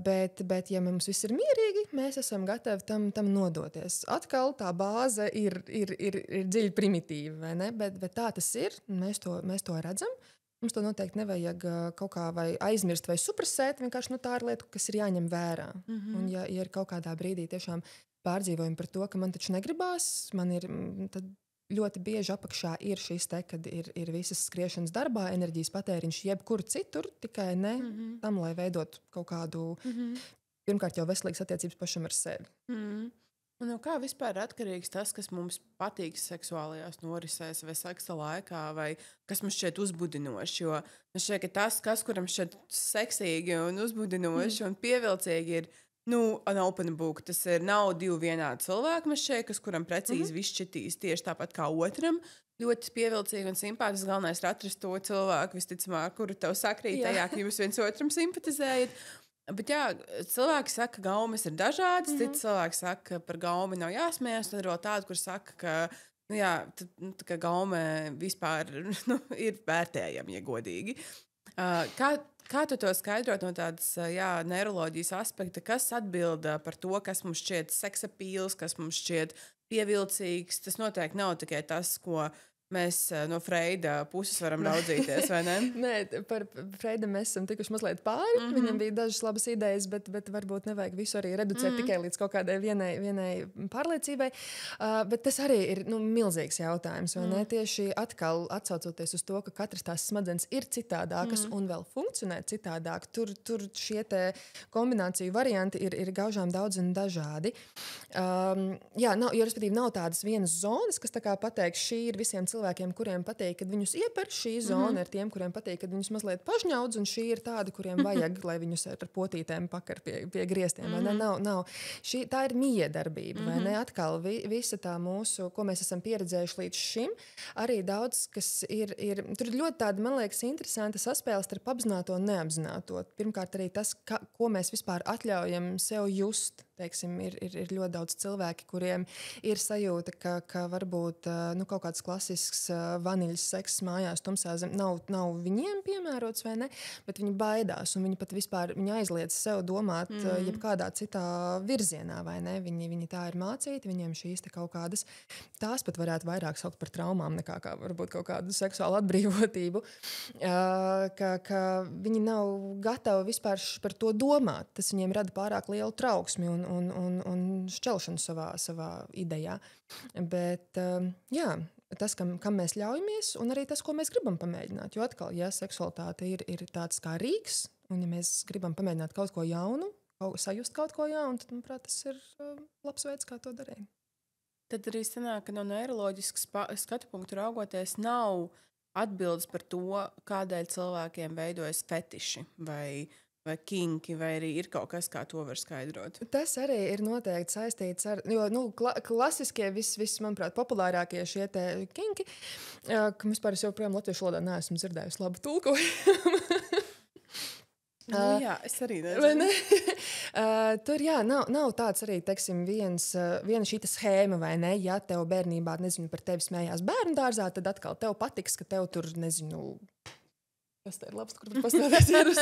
Bet ja mums viss ir mierīgi, mēs esam gatavi tam nodoties. Atkal tā bāze ir dziļi primitīva, vai ne? Bet tā tas ir, mēs to redzam. Mums to noteikti nevajag kaut kā vai aizmirst vai supresēt. Vienkārši tā ir lieta, kas ir jāņem vērā. Un ja ir kaut kādā brīdī tiešām pārdzīvojumi par to, ka man taču negribās, man ir tad ļoti bieži apakšā ir šis te, kad ir visas skriešanas darbā, enerģijas patēriņš jebkur citur, tikai ne tam, lai veidot kaut kādu, pirmkārt jau veselīgas attiecības pašam ar sevi. Un no kā vispār ir atkarīgs tas, kas mums patīk seksuālajās norisēs vai seksa laikā, vai kas mums šķiet uzbudinoši? Jo man šķiet, ka tas, kas kuram šķiet seksīgi un uzbudinoši un pievilcīgi ir, an open book. Tas nav divi vienādi cilvēki, man šķiet, kas kuram precīzi viss šķitīs tieši tāpat kā otram. Ļoti pievilcīgi un simpātiski. Galvenais ir atrast to cilvēku, visticamāk, kuru tev sakrīt tajā, ka jūs viens otram simpatizējat. Bet jā, cilvēki saka, ka gaumes ir dažādas. Citi cilvēki saka, ka par gaumi nav jāsmējas. Tad ir vēl tādi, kur saka, ka gaume vispār ir vērtējama, ja godīgi. Kā tu to skaidrot no tādas neiroloģijas aspekta? Kas atbild par to, kas mums šķiet seksapīls, kas mums šķiet pievilcīgs? Tas noteikti nav tikai tas, ko mēs no Freida puses varam raudzīties, vai ne? Nē, par Freidu mēs esam tikuši mazliet pāri. Viņam bija dažas labas idejas, bet varbūt nevajag visu arī reducēt tikai līdz kaut kādai vienai pārliecībai. Bet tas arī ir milzīgs jautājums, vai ne? Tieši atkal atsaucoties uz to, ka katras tās smadzenes ir citādākas un vēl funkcionē citādāk. Tur šie te kombināciju varianti ir gaužām daudz un dažādi. Jo respektīvi nav tādas vienas zonas, kas tā kā pateiks, šī ir visiem cilvēkiem, kuriem patīk, kad viņus ieper, šī zona ir tiem, kuriem patīk, kad viņus mazliet pažņaudz, un šī ir tāda, kuriem vajag, lai viņus ar potītēm pakar pie griestiem. Vai ne? Nav. Tā ir miedarbība, vai ne? Atkal visa tā mūsu, ko mēs esam pieredzējuši līdz šim, arī daudz, kas ir tur ir ļoti tāda, man liekas, interesanta saspēle starp apzināto un neapzināto. Pirmkārt arī tas, ko mēs vispār atļaujam sev just. Teiksim, ir ļoti daudz cilvēki, kuriem ir sajūta, ka varbūt kaut kāds klasisks vaniļas sekss mājās tumsā zem nav viņiem piemērots, vai ne? Bet viņi baidās, un viņi pat vispār aizliedz sev domāt jebkādā citā virzienā, vai ne? Viņi tā ir mācīti, viņiem šīs te kaut kādas, tās pat varētu vairāk saukt par traumām, nekā varbūt kaut kādu seksuālu atbrīvotību, ka viņi nav gatavi vispār par to domāt. Tas viņiem rada pārāk lielu trauksmi un šķelšanu savā idejā. Bet, tas, kam mēs ļaujamies, un arī tas, ko mēs gribam pamēģināt. Jo atkal, ja seksualitāte ir tāds kā rīks, un ja mēs gribam pamēģināt kaut ko jaunu, sajust kaut ko jaunu, tad, manuprāt, tas ir labs veids, kā to darīt. Tad arī sanāk, ka no neiroloģiska skatu punktu raugoties nav atbildes par to, kādēļ cilvēkiem veidojas fetiši vai kinki, vai arī ir kaut kas, kā to var skaidrot? Tas arī ir noteikti saistīts ar, jo klasiskie, manuprāt, populārākie šie te kinki, ka vispār es joprojām latviešu valodā neesmu dzirdējusi labu tulkojumu. Jā, es arī nezinu. Tur, nav tāds arī, teiksim, viena šīta schēma, vai ne? Ja tev bērnībā, nezinu, par tevi smējās bērnu dārzā, tad atkal tev patiks, ka tev tur, nezinu, kas te ir labs, kur tur pastāvēs.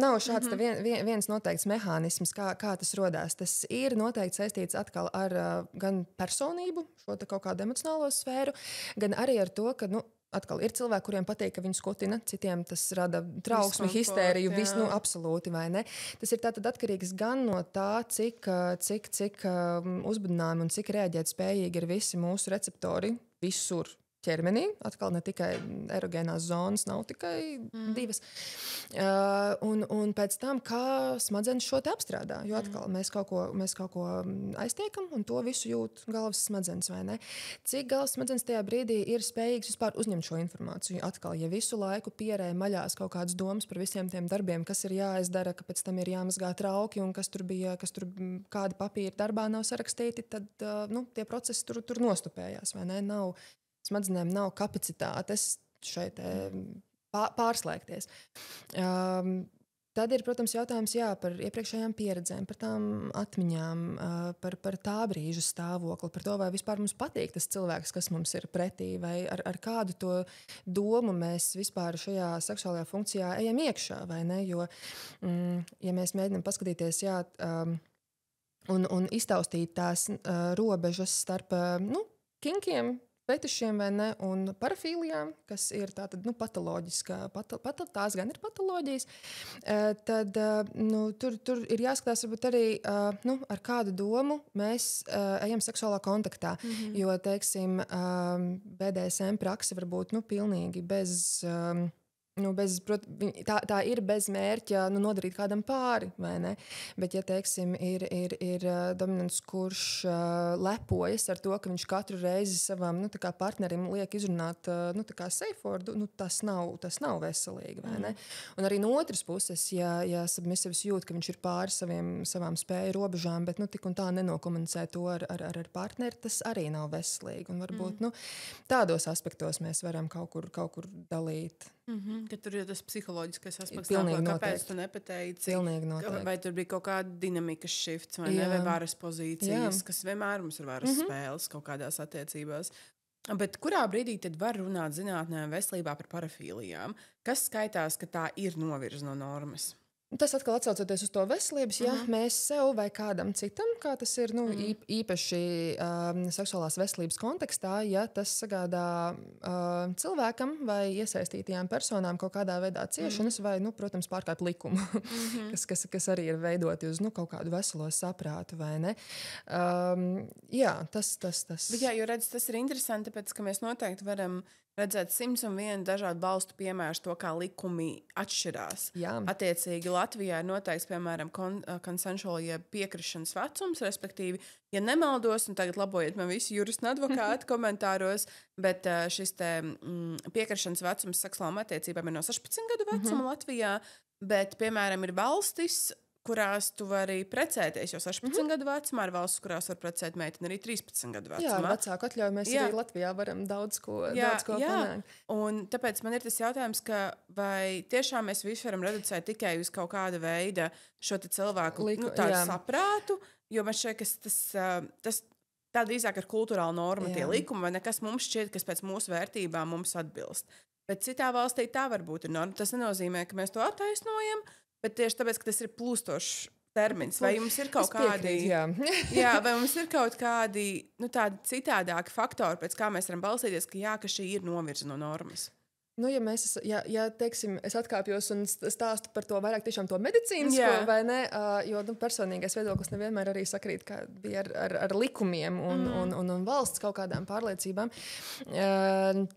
Nav šāds viens noteikts mehānisms, kā tas rodās. Tas ir noteikti saistīts atkal ar gan personību, šo te kaut kādu emocionālo sfēru, gan arī ar to, ka, atkal ir cilvēki, kuriem patīk, ka viņu skotina, citiem tas rada trauksmi, histēriju, absolūti, vai ne? Tas ir tātad atkarīgs gan no tā, cik uzbudinājumi un cik reaģēt spējīgi ir visi mūsu receptori visur ķermenī. Atkal ne tikai erogēnās zonas, nav tikai divas. Un pēc tam, kā smadzenes šo te apstrādā. Jo atkal mēs kaut ko aiztiekam, un to visu jūt galvas smadzenes, vai ne? Cik galvas smadzenes tajā brīdī ir spējīgs vispār uzņemt šo informāciju? Atkal, ja visu laiku pierē maļās kaut kādas domas par visiem tiem darbiem, kas ir jāizdara, ka pēc tam ir jāmazgā trauki, un kas tur kādi papīri darbā nav sarakstīti, tad tie procesi tur nostupējās, vai ne? Smadzenēm nav kapacitātes šeit pārslēgties. Tad ir, protams, jautājums par iepriekšējām pieredzēm, par tām atmiņām, par tā brīža stāvokli, par to, vai vispār mums patīk tas cilvēks, kas mums ir pretī, vai ar kādu to domu mēs vispār šajā seksuālajā funkcijā ejam iekšā, vai ne? Jo, ja mēs mēģinām paskatīties, un iztaustīt tās robežas starp kinkiem, fetišiem vai ne, un parafīlijām, kas ir tātad, patoloģiskā, tās gan ir patoloģijas, tad tur ir jāskatās varbūt arī, ar kādu domu mēs ejam seksuālā kontaktā, jo, teiksim, BDSM praksa var būt, pilnīgi bez... tā ir bez mērķa nodarīt kādam pāri, vai ne? Bet, ja, teiksim, ir dominants, kurš lepojas ar to, ka viņš katru reizi savam partnerim liek izrunāt safe word, tas nav veselīgi, vai ne? Un arī no otras puses, ja submisivs jūt, ka viņš ir pāri savām spēju robežām, bet tik un tā nenokomunicē to ar partneri, tas arī nav veselīgi. Un varbūt tādos aspektos mēs varam kaut kur dalīt. Ka tur ir tas psiholoģiskais aspekts, kāpēc tu nepateici, vai tur bija kaut kāda dinamikas shifts, vai varas pozīcijas, kas vienmēr mums ir varas spēles kaut kādās attiecībās. Bet kurā brīdī tad var runāt zinātnē un veselībā par parafīlijām? Kas skaitās, ka tā ir novirza no normas? Tas atkal atsaucoties uz to veselības, ja mēs sev vai kādam citam, kā tas ir īpaši seksuālās veselības kontekstā, ja tas sagādā cilvēkam vai iesaistītajām personām kaut kādā veidā ciešanas vai, protams, pārkāpt likumu, kas arī ir veidoti uz kaut kādu veselo saprātu, vai ne? Jā, tas. Bet jā, jo redz, tas ir interesanti, tāpēc, ka mēs noteikti varam redzēt 101 dažādu valstu piemērus to, kā likumi atšķirās. Jā. Attiecīgi Latvijā ir noteikts, piemēram, consensual piekrišanas vecums, respektīvi, ja nemaldos, un tagad labojiet man visi juristi un advokāti komentāros, bet šis te piekrišanas vecums seksuālām attiecībām ir no 16 gadu vecuma Latvijā, bet, piemēram, ir valstis, kurās tu vari precēties jau 16 gadu vecumā, ir valsts, kurās var precēt meiteni arī 13 gadu vecumā. Jā, ar vecāku atļauju mēs arī Latvijā varam daudz ko panākt. Un tāpēc man ir tas jautājums, ka vai tiešām mēs visi varam reducēt tikai uz kaut kāda veida šo te cilvēku saprātu, jo man šķiet, ka tas tā drīzāk ir kultūrāla norma tie likumi, vai nekas mums šķiet, kas pēc mūsu vērtībām mums atbilst. Bet citā valstī tā varbūt ir norma. Tas nenozīmē, ka mēs to attaisnojam, bet tieši tāpēc, ka tas ir plūstošs termins. Vai jums ir kaut kādi... vai mums ir kaut kādi tādi citādāki faktori, pēc kā mēs varam balstīties, ka šī ir novirza no normas? Ja teiksim, es atkāpjos un stāstu par to vairāk tiešām to medicīnisko, vai ne, jo personīgais viedoklis nevienmēr arī sakrīt, kā bija ar likumiem un valsts kaut kādām pārliecībām,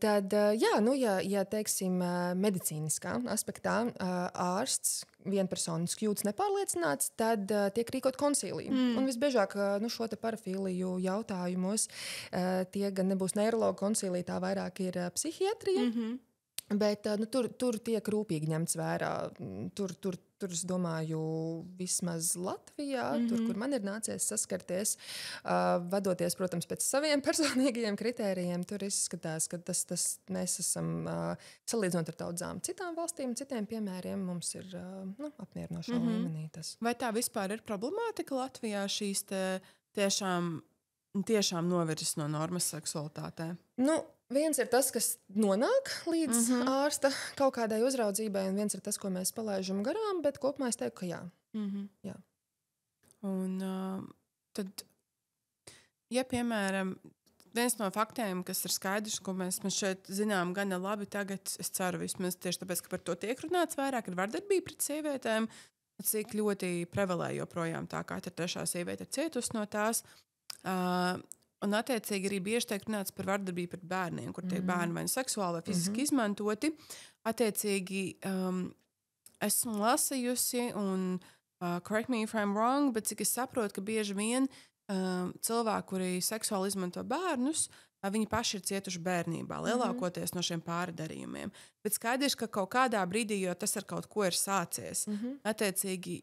tad, ja teiksim, medicīniskā aspektā ārsts vienpersoniski jūtas nepārliecināts, tad tiek rīkot konsīliju. Un visbiežāk šo te parafīliju jautājumos tie gan nebūs neirologu konsīlija, tā vairāk ir psihiatrija. Bet tur tiek rūpīgi ņemts vērā. Tur, es domāju, vismaz Latvijā, tur, kur man ir nācies saskarties, vadoties, protams, pēc saviem personīgajiem kritērijiem, tur izskatās, ka mēs esam, salīdzinot ar daudzām citām valstīm, citiem piemēriem, mums ir apmierinošā līmenī tas. Vai tā vispār ir problemātika Latvijā šīs tiešām novirzes no normas seksualitātē? Viens ir tas, kas nonāk līdz ārsta kaut kādai uzraudzībai, un viens ir tas, ko mēs palaižam garām, bet kopumā es teiktu, ka jā. Jā. Un tad, ja, piemēram, viens no faktiem, kas ir skaidrs, ko mēs šeit zinām gana labi tagad, es ceru vismaz tieši tāpēc, ka par to tiek runāts vairāk, ir vardarbība pret sievietēm, cik ļoti prevalē joprojām tā, kā trešā sieviete ir cietusi no tās. Un attiecīgi arī bieži tiek runāts par vardarbību pret bērniem, kur tiek bērni vai seksuāli vai fiziski izmantoti. Attiecīgi esmu lasījusi, un correct me if I'm wrong, bet cik es saprotu, ka bieži vien cilvēki, kuri seksuāli izmanto bērnus, viņi paši ir cietuši bērnībā, lielākoties no šiem pārdarījumiem. Bet skaidrs, ka kaut kādā brīdī, jo tas ar kaut ko ir sācies. Attiecīgi,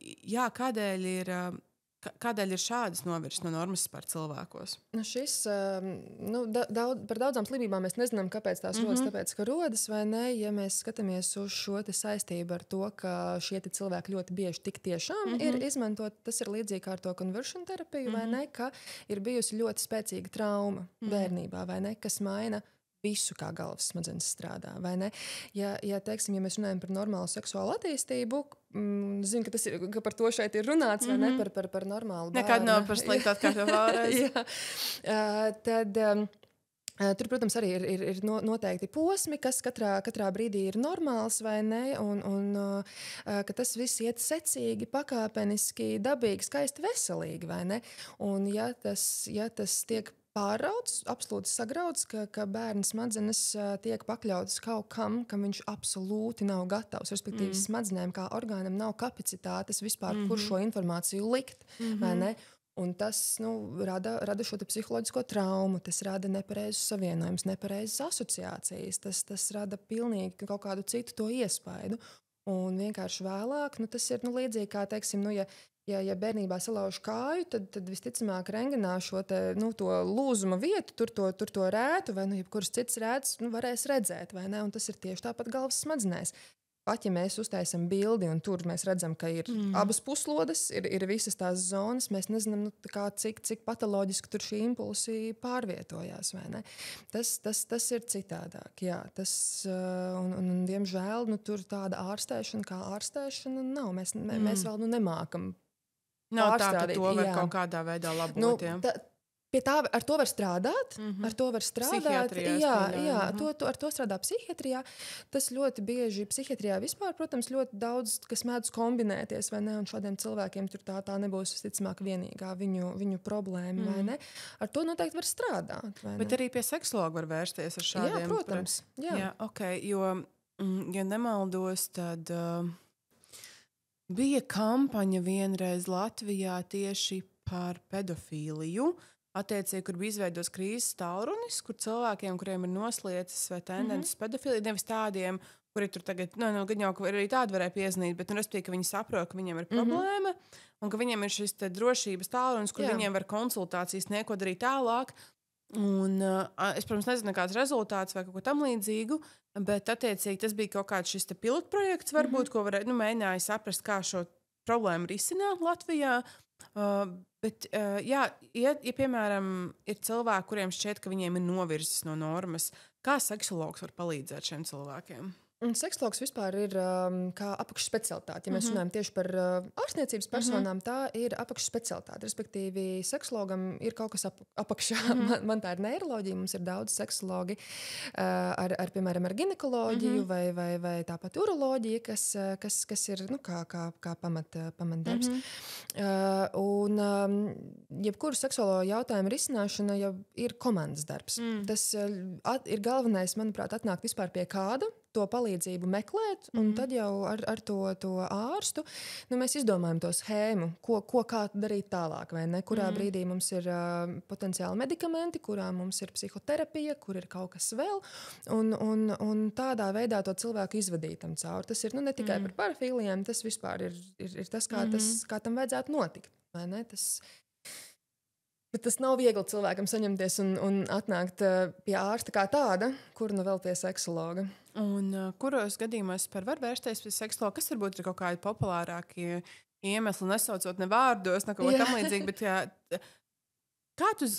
kādēļ ir šādas novirzes no normas par cilvēkos? Šis, par daudzām slimībām mēs nezinām, kāpēc tās rodas, tāpēc, ka rodas vai ne, ja mēs skatāmies uz šo te saistību ar to, ka šie te cilvēki ļoti bieži tik tiešām ir izmantot, tas ir līdzīgi ar to conversion terapiju, vai ne, ka ir bijusi ļoti spēcīga trauma bērnībā, vai ne, kas maina visu, kā galvas smadzenes strādā, vai ne? Ja teiksim, ja mēs runājam par normālu seksuālu attīstību, zinu, ka par to šeit ir runāts, vai ne? Par normālu bērnu. Nekad nav par sliktu atkārtot vēlreiz. Tad Tur, protams, arī ir noteikti posmi, kas katrā brīdī ir normāls vai ne, un ka tas viss iet secīgi, pakāpeniski, dabīgi, skaisti, veselīgi, vai ne. Un ja tas tiek pārrauts, absolūti sagrauts, ka bērna smadzenes tiek pakļautas kaut kam viņš absolūti nav gatavs, respektīvi smadzenēm kā orgānam nav kapacitātes vispār, kur šo informāciju likt, vai ne. Un tas rada šo psiholoģisko traumu, tas rada nepareizus savienojumus, nepareizas asociācijas, tas rada pilnīgi kaut kādu citu to iespaidu. Un vienkārši vēlāk, tas ir līdzīgi kā, teiksim, ja bērnībā salauž kāju, tad visticamāk rengenā šo to lūzuma vietu, tur to rētu vai jebkuras citas rētas varēs redzēt, vai ne? Un tas ir tieši tāpat galvas smadzenēs. Pat ja mēs uztaisam bildi un tur mēs redzam, ka ir abas puslodes, ir visas tās zonas, mēs nezinām, cik patoloģiski tur šī impulsi pārvietojās, vai ne? Tas ir citādāk, jā. Un diemžēl, tur tāda ārstēšana kā ārstēšana nav. Mēs vēl nemākam nav tā, ka pārstrādīt. to var kaut kādā veidā labot, Ar to var strādāt. Ar to var strādāt. Ar to strādā psihiatrijā. Tas ļoti bieži psihiatrijā vispār, protams, ļoti daudz, kas mēdz kombinēties, vai ne? Un šādiem cilvēkiem tur tā nebūs visticamāk vienīgā viņu problēma, vai ne? Ar to noteikti var strādāt. Bet arī pie seksologa var vērsties ar šādiem. Jā, protams. Jā, okay, jo, ja nemaldos, tad bija kampaņa vienreiz Latvijā tieši par pedofīliju. Attiecīgi, kur bija izveidos krīzes tālrunis, kur cilvēkiem, kuriem ir noslieces vai tendences pedofīlija, nevis tādiem, kuri tur tagad, gan jau arī tādi varēja piezinīt, bet respektīvi, ka viņi saprot, ka viņiem ir problēma un ka viņiem ir šis drošības tālrunis, kur viņiem var konsultācijas neko darīt tālāk. Un es, protams, nezinu kāds rezultāts vai kaut ko tam līdzīgu, bet attiecīgi tas bija kaut kāds šis pilotprojekts varbūt, ko varēja, mēģināja saprast, kā šo problēmu risināt Latvijā. Bet, ja piemēram, ir cilvēki, kuriem šķiet, ka viņiem ir novirzes no normas, kā seksologs var palīdzēt šiem cilvēkiem? Un seksologs vispār ir kā apakšspecialitāte. Ja mēs runājam tieši par ārstniecības personām, tā ir apakšspecialitāte. Respektīvi, seksologam ir kaut kas apakšā. Man tā ir neiroloģija, mums ir daudz seksologi piemēram, ar ginekoloģiju vai tāpat uroloģija, kas ir kā pamatdarbs. Un jebkuru seksuālo jautājumu risināšana jau ir komandas darbs. Tas ir galvenais, manuprāt, atnākt vispār pie kāda, to palīdzību meklēt, un tad jau ar to ārstu mēs izdomājam to schēmu, kā darīt tālāk, vai ne? Kurā brīdī mums ir potenciāli medikamenti, kurā mums ir psihoterapija, kur ir kaut kas vēl, un tādā veidā to cilvēku izvadītam cauri. Tas ir ne tikai par parafīlijiem, tas vispār ir tas, kā tam vajadzētu notikt, vai ne? Bet tas nav viegli cilvēkam saņemties un atnākt pie ārsta kā tāda, kur vēl pie seksologa. Un kuros gadījumos var vērsties pie seksologa? Kas varbūt ir kaut kādi populārākie iemesli, nesaucot ne vārdos, ne kaut ko tam līdzīgi, bet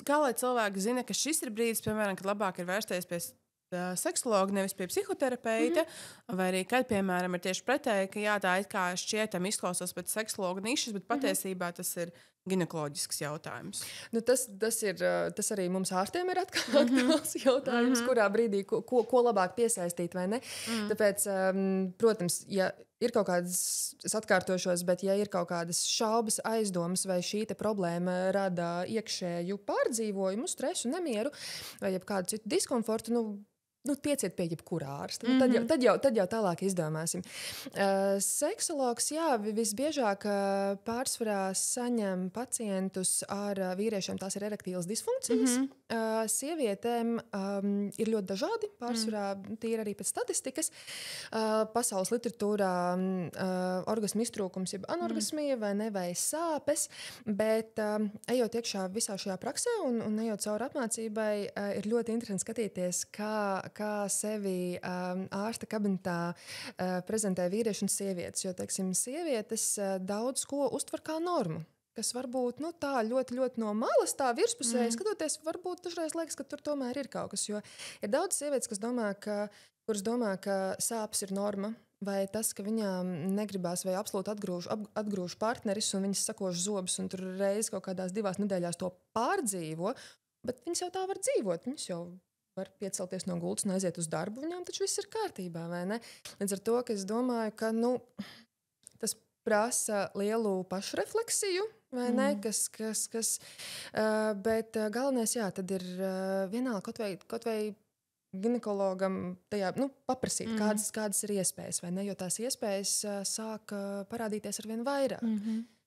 kā lai cilvēki zina, ka šis ir brīdis, piemēram, kad labāk ir vērsties pie seksologa, nevis pie psihoterapeita, vai arī, kad, piemēram, ir tieši pretēji, ka tā it kā šķietam izklausās pēc seksologa nišas, bet patiesībā tas ir ginekoloģisks jautājums. Tas arī mums ārstiem ir aktuāls jautājums, kurā brīdī ko labāk piesaistīt, vai ne? Tāpēc, protams, ja ir kaut kādas, es atkārtošos, bet ja ir kaut kādas šaubas, aizdomas, vai šī problēma rada iekšēju pārdzīvojumu, stresu, nemieru, vai jebkādu citu diskomfortu, tieciet pie jebkurā ārsta. Tad jau tālāk izdomāsim. Seksologs, visbiežāk pārsvarā saņem pacientus ar vīriešiem, tās ir erektīlas disfunkcijas. Sievietēm ir ļoti dažādi, pārsvarā tīri arī pēc statistikas. Pasaules literatūrā orgasmu iztrūkums, jeb anorgasmija vai sāpes, bet ejot iekšā visā šajā praksē un ejot cauri apmācībai, ir ļoti interesanti skatīties, kā sevi ārsta kabinetā prezentē vīrieši un sievietes. Jo, teiksim, sievietes daudz ko uztver kā normu, kas varbūt tā ļoti, ļoti no malas, tā virspusēji skatoties, varbūt dažreiz liekas, ka tur tomēr ir kaut kas. Jo ir daudz sievietes, kuras domā, ka sāpes ir norma, vai tas, ka viņām negribās vai absolūti atgrūž partneris un viņas sakož zobus un tur reiz kaut kādās 2 nedēļās to pārdzīvo, bet viņas jau tā var dzīvot, viņas jau var piecelties no gultas un aiziet uz darbu, viņām taču viss ir kārtībā, vai ne? Līdz ar to, ka es domāju, ka, tas prasa lielu pašrefleksiju, vai ne? Bet galvenais, jā, tad ir vienalga kaut vai ginekologam tajā, paprasīt, kādas ir iespējas, vai ne? Jo tās iespējas sāk parādīties arvien vairāk.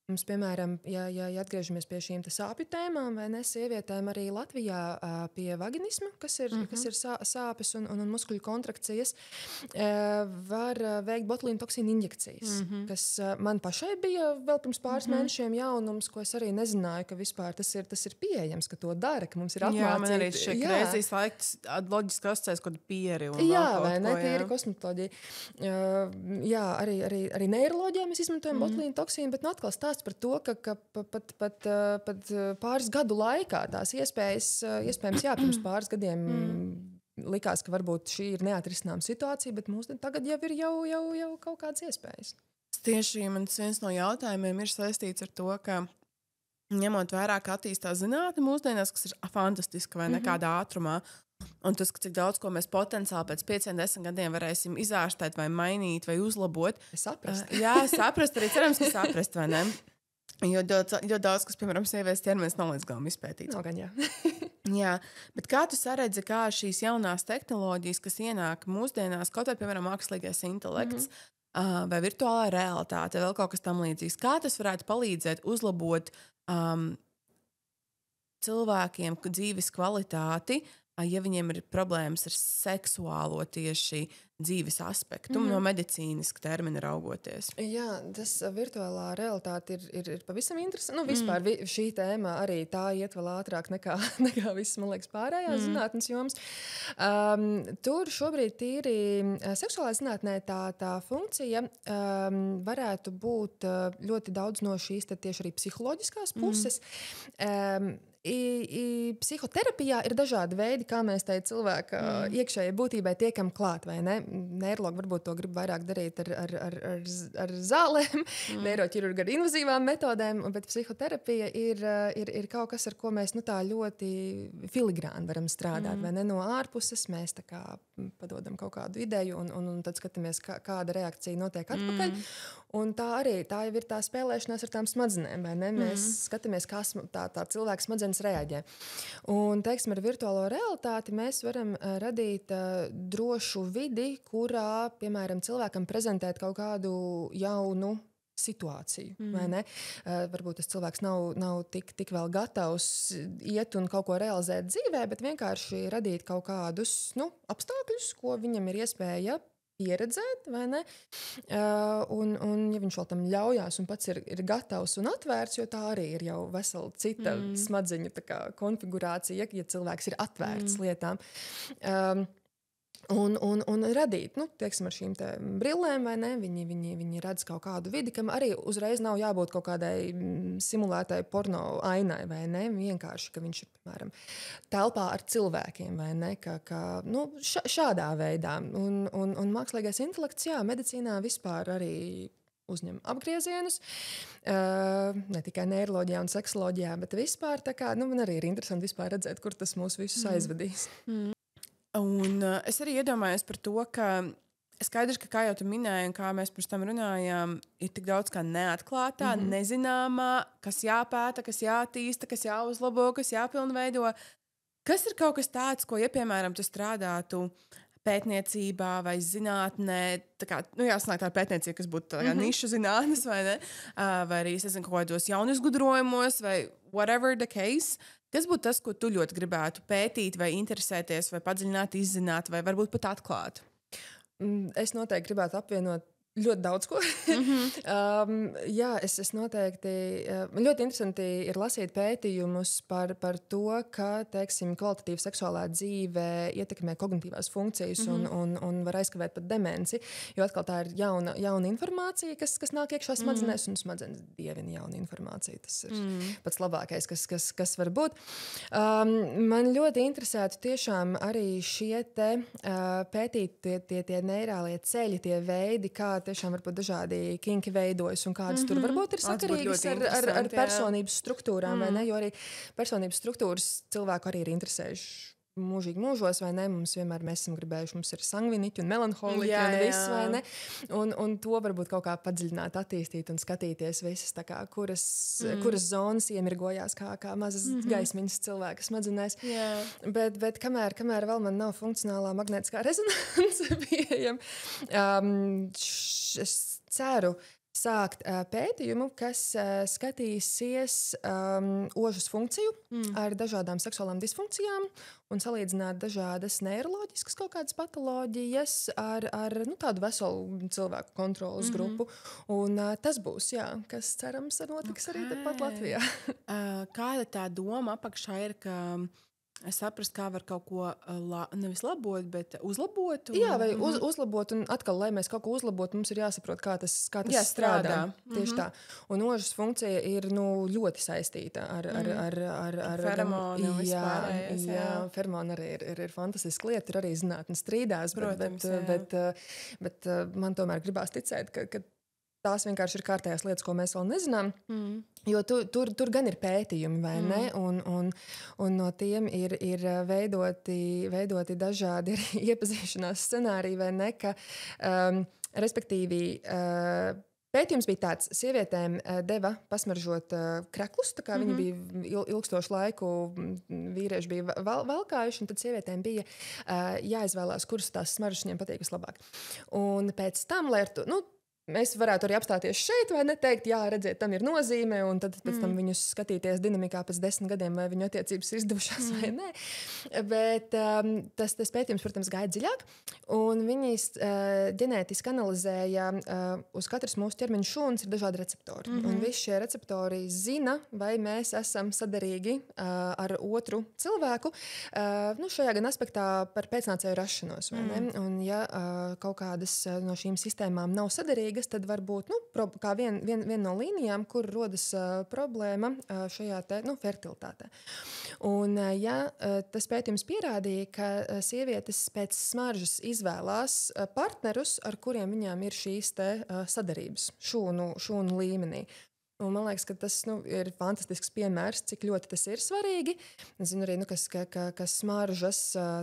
Mums, piemēram, ja atgriežamies pie šīm sāpju tēmām, vai ne, sievietēm arī Latvijā pie vaginisma, kas ir sāpes un muskuļu kontrakcijas, var veikt botulīnu toksīnu injekcijas, kas man pašai bija vēl pirms pāris mēnešiem jaunums, ko es arī nezināju, ka vispār tas ir pieejams, ka to dara, ka mums ir apmācīti. Jā, man arī šie kreizīs laiks loģiski asociēs kaut pieri un jā, vai ne, tīri kosmetoloģija. Jā, arī neiroloģijā mēs izmantojam botulīnu toksīnu, bet atkal stāsts par to, ka pat pāris gadu laikā tās iespējams, jā, pirms pāris gadiem likās, ka varbūt šī ir neatrisināma situācija, bet mums tagad jau ir jau kaut kādas iespējas. Tieši viens no jautājumiem ir saistīts ar to, ka ņemot vērā, ka attīstās zinātne mūsdienās, kas ir fantastiska vai nekādā ātrumā, un tas, cik daudz, ko mēs potenciāli pēc 5-10 gadiem varēsim izārstēt vai mainīt vai uzlabot. Saprast. Jā, saprast, arī cerams, ka saprast, vai ne? Jo daudz, kas, piemēram, sievietes ķermenis nav līdz galam izpētīts. No, gan, jā. Jā, bet kā tu saredzi, kā šīs jaunās tehnoloģijas, kas ienāk mūsdienās, kaut vai, piemēram, mākslīgais intelekts, vai virtuālā realitāte, vēl kaut kas tam līdzīgs, kā tas varētu palīdzēt uzlabot cilvēkiem dzīves kvalitāti, ja viņiem ir problēmas ar seksuālo tieši dzīves aspektu, no medicīniska termina raugoties? Jā, tas virtuālā realitāte ir pavisam interesanti. Vispār šī tēma arī tā iet vēl ātrāk nekā viss, man liekas, pārējās zinātnes jomas. Tur šobrīd tīri seksuālā zinātnē tā funkcija varētu būt ļoti daudz no šīs tieši arī psiholoģiskās puses. Psihoterapijā ir dažādi veidi, kā mēs tai cilvēka iekšējai būtībai tiekam klāt, vai ne? Neirologi varbūt to grib vairāk darīt ar zālēm, neiroķirurgi ar invazīvām metodēm, bet psihoterapija ir kaut kas, ar ko mēs tā ļoti filigrāni varam strādāt, vai ne? No ārpuses mēs tā kā padodam kaut kādu ideju un tad skatāmies, kāda reakcija notiek atpakaļ. Un tā jau ir tā spēlēšanās ar tām smadzenēm, vai ne? Mēs skatāmies, kā tā cilvēka smadzenes reaģē. Un, teiksim, ar virtuālo realitāti mēs varam radīt drošu vidi, kurā, piemēram, cilvēkam prezentēt kaut kādu jaunu situāciju, vai ne? Varbūt tas cilvēks nav tik vēl gatavs iet un kaut ko realizēt dzīvē, bet vienkārši radīt kaut kādus, apstākļus, ko viņam ir iespēja pieredzēt, vai ne? Un ja viņš vēl tam ļaujās un pats ir gatavs un atvērts, jo tā arī ir jau vesela cita smadzeņu tā kā konfigurācija, ja cilvēks ir atvērts lietām. Un radīt, teiksim, ar šīm brillēm, vai ne, viņi redz kaut kādu vidi, kam arī uzreiz nav jābūt kaut kādai simulētai porno ainai, vai ne, vienkārši, ka viņš ir, piemēram, telpā ar cilvēkiem, vai ne, šādā veidā. Un mākslīgais intelekts, jā, medicīnā vispār arī uzņem apgriezienus, ne tikai neiroloģijā un seksoloģijā, bet vispār, tā kā, man arī ir interesanti vispār redzēt, kur tas mūs visus aizvedīs. Un es arī iedomājos par to, ka skaidrs, ka, kā jau tu minēji, un kā mēs pirms tam runājām, ir tik daudz kā neatklātā, nezināmā, kas jāpēta, kas jātīsta, kas jāuzlabo, kas jāpilnveido. Kas ir kaut kas tāds, ko, ja, piemēram, tu strādātu pētniecībā vai zinātnē, tā kā, jāsanāk tā pētniecība, kas būtu tā kā nišu zinātnes, vai ne? Vai arī, es nezinu, kaut kādos jaunu izgudrojumos, vai whatever the case. Kas būtu tas, ko tu ļoti gribētu pētīt, vai interesēties, vai padziļināt, izzināt, vai varbūt pat atklāt? Es noteikti gribētu apvienot ļoti daudz ko. Jā, es noteikti. Ļoti interesanti ir lasīt pētījumus par to, ka, teiksim, kvalitatīva seksuālā dzīve ietekmē kognitīvās funkcijas un var aizkavēt pat demenci. Jo atkal tā ir jauna informācija, kas nāk iekšā smadzenēs, un smadzenes dievina jaunu informāciju. Tas ir pats labākais, kas var būt. Man ļoti interesētu tiešām arī šie pētīt tie neirālie ceļi, tie veidi, kā tiešām varbūt dažādi kinki veidojas un kādas tur varbūt ir sakarīgas ar personības struktūrām, vai ne? Jo arī personības struktūras cilvēku arī ir interesējuši mūžīgi mūžos, vai ne? Mēs esam gribējuši, mums ir sangviniķi un melanholiķi Jā, un viss, jā. vai ne? Un to varbūt kaut kā padziļināt, attīstīt un skatīties visas, tā kā, kuras zonas iemirgojās kā mazas gaismiņas cilvēka smadzenēs. Jā. Bet kamēr vēl man nav funkcionālā magnētiskā rezonanse pieejama, es ceru sākt pētījumu, kas skatīsies ožas funkciju ar dažādām seksuālām disfunkcijām un salīdzināt dažādas neiroloģiskas kaut kādas patoloģijas ar tādu veselu cilvēku kontrolas grupu. Un tas būs, jā, kas cerams notiks arī tepat Latvijā. Kāda tā doma apakšā ir, ka saprast, kā var kaut ko nevis labot, bet uzlabot? Jā, vai uzlabot, un atkal, lai mēs kaut ko uzlabotu, mums ir jāsaprot, kā tas strādā. Tieši tā. Un ožas funkcija ir ļoti saistīta ar feromonu un vispārējais. Jā, feromoni arī ir fantastiska lieta, tur arī zinātne strīdās, protams, bet man tomēr gribās ticēt, ka tās vienkārši ir kārtējās lietas, ko mēs vēl nezinām. Jo tur gan ir pētījumi, vai ne? Un no tiem ir veidoti dažādi iepazīšanās scenāriji, vai ne? Ka, respektīvi, pētījums bija tāds, sievietēm deva pasmaržot kreklus, tā kā viņi bija ilgstošu laiku, vīrieši bija valkājuši, un tad sievietēm bija jāizvēlās, kuras tās smaržas viņiem patīk vislabāk. Un pēc tam, lai ar to, mēs varētu arī apstāties šeit, vai neteikt, jā, redziet, tam ir nozīme, un tad pēc tam viņus skatīties dinamikā pēc 10 gadiem, vai viņu attiecības ir izdevušās vai nē. Bet tas pētījums, protams, gāja dziļāk, un viņi ģenētiski analizēja uz katras mūsu ķermeņa šūnas ir dažādi receptori. Un visi šie receptori zina, vai mēs esam sadarīgi ar otru cilvēku, šajā gan aspektā par pēcnācēju rašanos, vai ne? Un ja kaut kādas no šīm sistēmām nav sadarīgas, tad varbūt kā viena no līnijām, kur rodas problēma šajā fertilitātē. Un ja tas pētījums pierādīja, ka sievietes pēc smaržas izvēlās partnerus, ar kuriem viņām ir šīs sadarības šūnu līmenī. Un man liekas, ka tas ir fantastisks piemērs, cik ļoti tas ir svarīgi. Es zinu arī, ka smaržas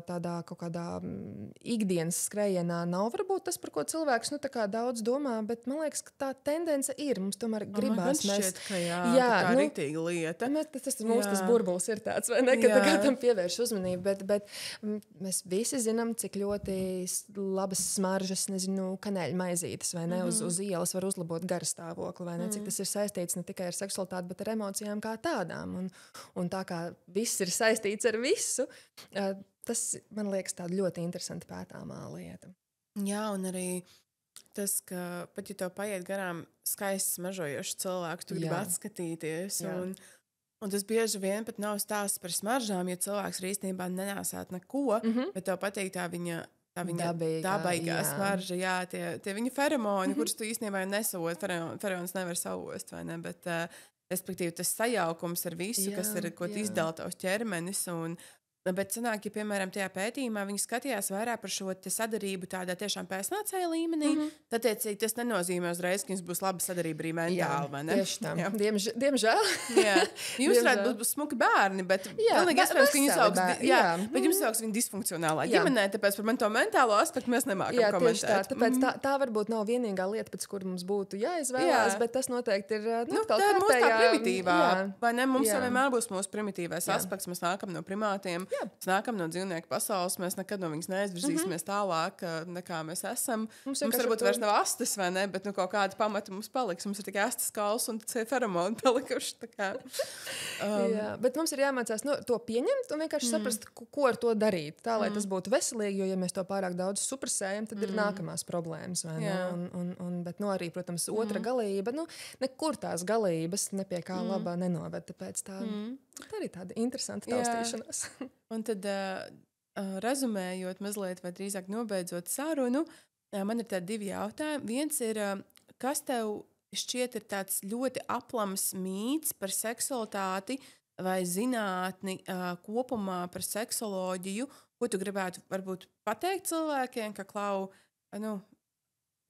tādā kaut kādā ikdienas skrējienā nav varbūt tas, par ko cilvēks tā kā daudz domā, bet man liekas, ka tā tendence ir. Mums tomēr gribās. Man šķiet, ka jā, tā ir rītīga lieta. Tas burbulis ir tāds, vai ne, ka tā kā tam pievērš uzmanību, bet mēs visi zinām, cik ļoti labas smaržas, kanēļu maizītes, vai ne, uz ielas var uzlabot garastāvokli, vai ne, cik tas ir saistīts ne tikai ar seksualitāti, bet ar emocijām kā tādām. Un tā kā viss ir saistīts ar visu, tas, man liekas, tāda ļoti interesanta pētāmā lieta. Jā, un arī tas, ka pat ja tev paiet garām skaists smaržojošs cilvēks, tu gribi atskatīties. Un tas bieži vien pat nav stāsts par smaržām, jo cilvēks ir īstenībā nenāsāt neko, bet tev patīk tā viņa dabaigā smarža, jā, tie viņa feromoni, kurus tu īstenībā nesavot, feromonus nevar savost, vai ne, bet, respektīvi, tas sajaukums ar visu, kas ir, ko izdala tavs ķermenis, bet sanāk, ja, piemēram, tajā pētījumā viņi skatījās vairāk par šo sadarību tādā tiešām pēcnācēja līmenī, tad, tiecīgi, tas nenozīmē uzreiz, ka jums būs laba sadarība arī mentāli, vai ne? Tieši tā. Diemžēl. Jā. Jūs varētu būt smuki bērni, bet pilnīgi iespējams, ka jums sauks viņa disfunkcionālā ģimenē, tāpēc par to mentālo aspektu mēs nemākam komentēt. Tāpēc tā varbūt nav vienīgā lieta, pēc kur mums būtu jāizvēlās, bet tas noteikti ir tā ir mūsu tā primitīvā, vai ne? Mums jau vienmēr būs mūsu primitīvais aspekts, mēs nākam no primātiem. Mēs nākam no dzīvnieku pasaules, mēs nekad no viņas neizvirzīsimies tālāk, nekā mēs esam. Mums varbūt vairs nav astes, vai ne, bet kaut kāda pamata mums paliks. Mums ir tikai astes kauls un feromoni palikuši. Jā, bet mums ir jāmācās to pieņemt un vienkārši saprast, ko ar to darīt. Tā, lai tas būtu veselīgi, jo ja mēs to pārāk daudz supresējam, tad ir nākamās problēmas, vai ne? Bet arī, protams, otra galība, nekur tās galības ne pie kā labā nenoved, tāpēc tā arī tāda interesanta taustīšanās. Un tad, rezumējot mazliet, vai drīzāk nobeidzot sarunu, man ir tādi 2 jautājumi. Viens ir, kas tev šķiet ir tāds ļoti aplams mīts par seksualitāti vai zinātni kopumā par seksoloģiju, ko tu gribētu varbūt pateikt cilvēkiem, ka,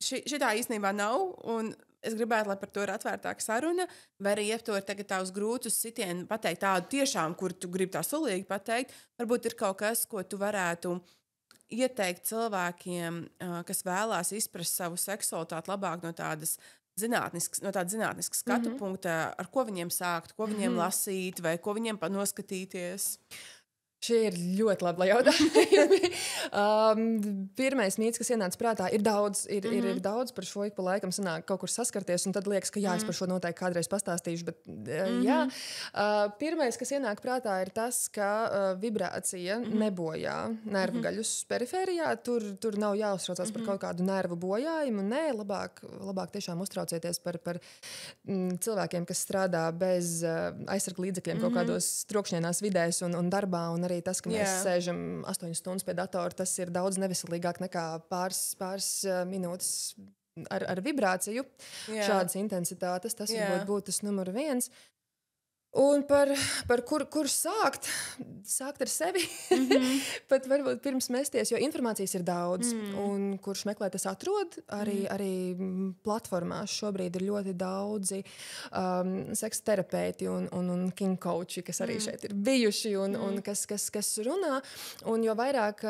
šitā īstenībā nav, un es gribētu, lai par to ir atvērtāka saruna, vai arī iepto tagad tā uz grūtus sitienu pateikt tādu tiešām, kur tu gribi tā sulīgi pateikt. Varbūt ir kaut kas, ko tu varētu ieteikt cilvēkiem, kas vēlās izprast savu seksualitāti labāk no tādas zinātniskas skatu punkta, ar ko viņiem sākt, ko viņiem lasīt, vai ko viņiem noskatīties. Šie ir ļoti labi jautājumi. Pirmais mīts, kas ienāca prātā, ir daudz par šo ik pa laikam sanāk kaut kur saskarties, un tad liekas, ka es par šo noteikti kādreiz pastāstīšu, bet jā. Pirmais, kas ienāk prātā, ir tas, ka vibrācija nebojā nervgaļus perifērijā, tur nav jāuztraucās par kaut kādu nervu bojājumu, nē, labāk tiešām uztraucieties par cilvēkiem, kas strādā bez aizsarga līdzekļiem kaut kādos trokšņainās vidēs un darbā, un arī tas, ka mēs sēžam 8 stundas pie datora, tas ir daudz neveselīgāk nekā pāris minūtes ar vibrāciju. Šādas intensitātes, tas varbūt būtu tas numur 1. Un par kur sākt ar sevi, pat varbūt pirms mesties, jo informācijas ir daudz, un kurš meklē, tas atrod, arī platformās šobrīd ir ļoti daudzi seksa terapeiti un king coachi, kas arī šeit ir bijuši un kas runā, un jo vairāk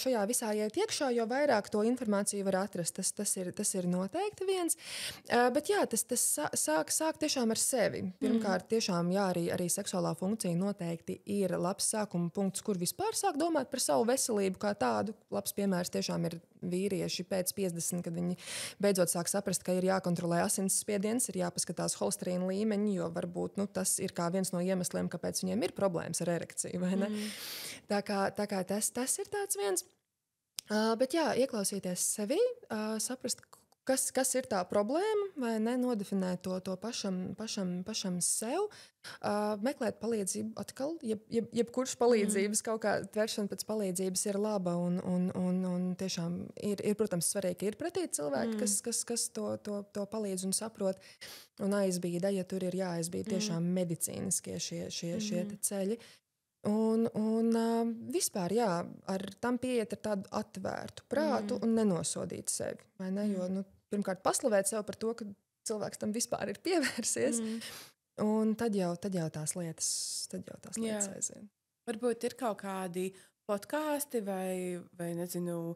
šajā visā iet iekšā, jo vairāk to informāciju var atrast, tas ir noteikti viens, bet jā, tas sāk tiešām ar sevi. Pirmkārt, tiešām, arī seksuālā funkcija noteikti ir labs sākuma punkts, kur vispār sāk domāt par savu veselību kā tādu. Labs piemērs tiešām ir vīrieši pēc 50, kad viņi beidzot sāk saprast, ka ir jākontrolē asinsspiediens, ir jāpaskatās holesterīna līmeņi, jo varbūt tas ir kā viens no iemesliem, kāpēc viņiem ir problēmas ar erekciju, vai ne? Tā kā tas ir tāds viens. Bet jā, ieklausīties sevi, saprast, kas ir tā problēma, vai ne, nodefinēt to pašam sev, meklēt palīdzību atkal, jebkurš palīdzības, kaut kā tveršana pēc palīdzības ir laba, un tiešām ir, protams, svarīgi, ka ir pretī cilvēki, kas to palīdz un saprot, un aizbīda, ja tur ir jāaizbīda tiešām medicīniskie šie ceļi. Un vispār, jā, ar tam pieiet ar tādu atvērtu prātu un nenosodīt sevi, vai ne? Jo, pirmkārt, paslavēt sev par to, ka cilvēks tam vispār ir pievērsies, un tad jau tās lietas aizien. Varbūt ir kaut kādi podkāsti vai nezinu,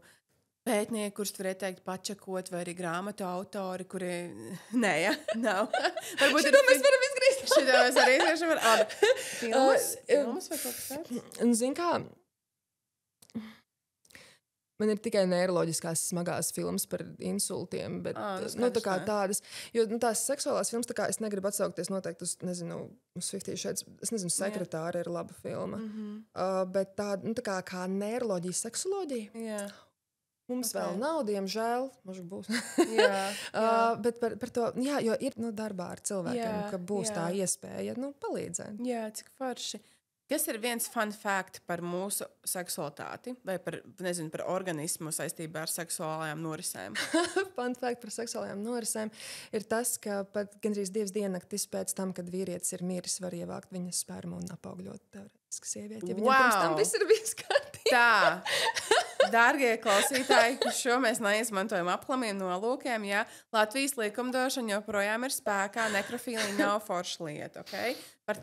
pētnieki, kurus varētu teikt pačakot, vai arī grāmatu autori, kuri... Nē, ja? Nav. Varbūt šito mēs varam izgrīzt. Šito mēs arī izgrīšam. Filmas vai kaut kas tāds? Zin kā, man ir tikai neiroloģiskās smagās filmas par insultiem, bet tā kā tādas, jo tās seksuālās filmas, tā kā es negribu atsaukties noteikti uz, nezinu, uz 50 Shades, es nezinu, Sekretāra ir laba filma, bet tā kā neiroloģija, seksoloģija. Jā. Mums vēl nav, diemžēl, možda būs. Bet par to, jā, jo ir darbā ar cilvēkiem, ka būs tā iespēja palīdzēt. Jā, cik forši. Kas ir viens fun fact par mūsu seksualitāti vai par organismu saistībā ar seksuālajām norisēm? Fun fact par seksuālajām norisēm ir tas, ka pat gandrīz 2 diennaktis pēc tam, kad vīrietis ir miris, var ievākt viņa spermu un apaugļot teorētiski sievieti. Ja viņam pirms tam viss ir bijis kārtībā. Tā! Dārgie klausītāji, šo mēs neizmantojam aplamiem nolūkiem, ja Latvijas likumdošana joprojām ir spēkā, nekrofīlija nav forša lieta, okay? Par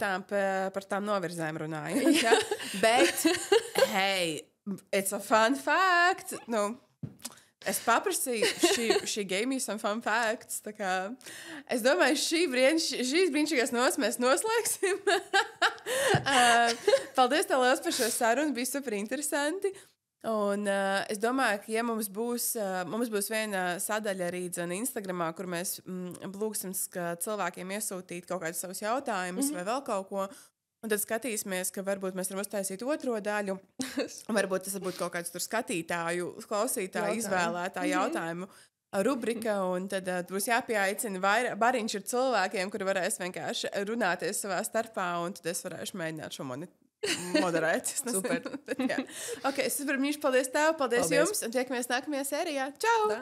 tām novirzēm runājot, ja? Bet, hey, it's a fun fact! Es paprasīju, she gave me some fun facts, tā kā es domāju, šīs brīnišķīgās nots mēs noslēgsim. Paldies tev liels par šo sarunu, bija super interesanti. Un es domāju, ka ja mums būs viena sadaļa arī Instagramā, kur mēs lūgsim cilvēkiem iesūtīt kaut kādus savus jautājumus vai vēl kaut ko, un tad skatīsimies, ka varbūt mēs varam uztaisīt otro daļu, un varbūt tas būtu kaut kāds tur skatītāju, klausītāju izvēlētā jautājumu rubrika, un tad būs jāpieaicina bariņš ar cilvēkiem, kuri varēs vienkārši runāties savā starpā, un tad es varēšu mēģināt šo moderēt. Super. Okay, super mīļš, paldies tev, paldies jums, un tiekamies nākamajā sērijā. Čau!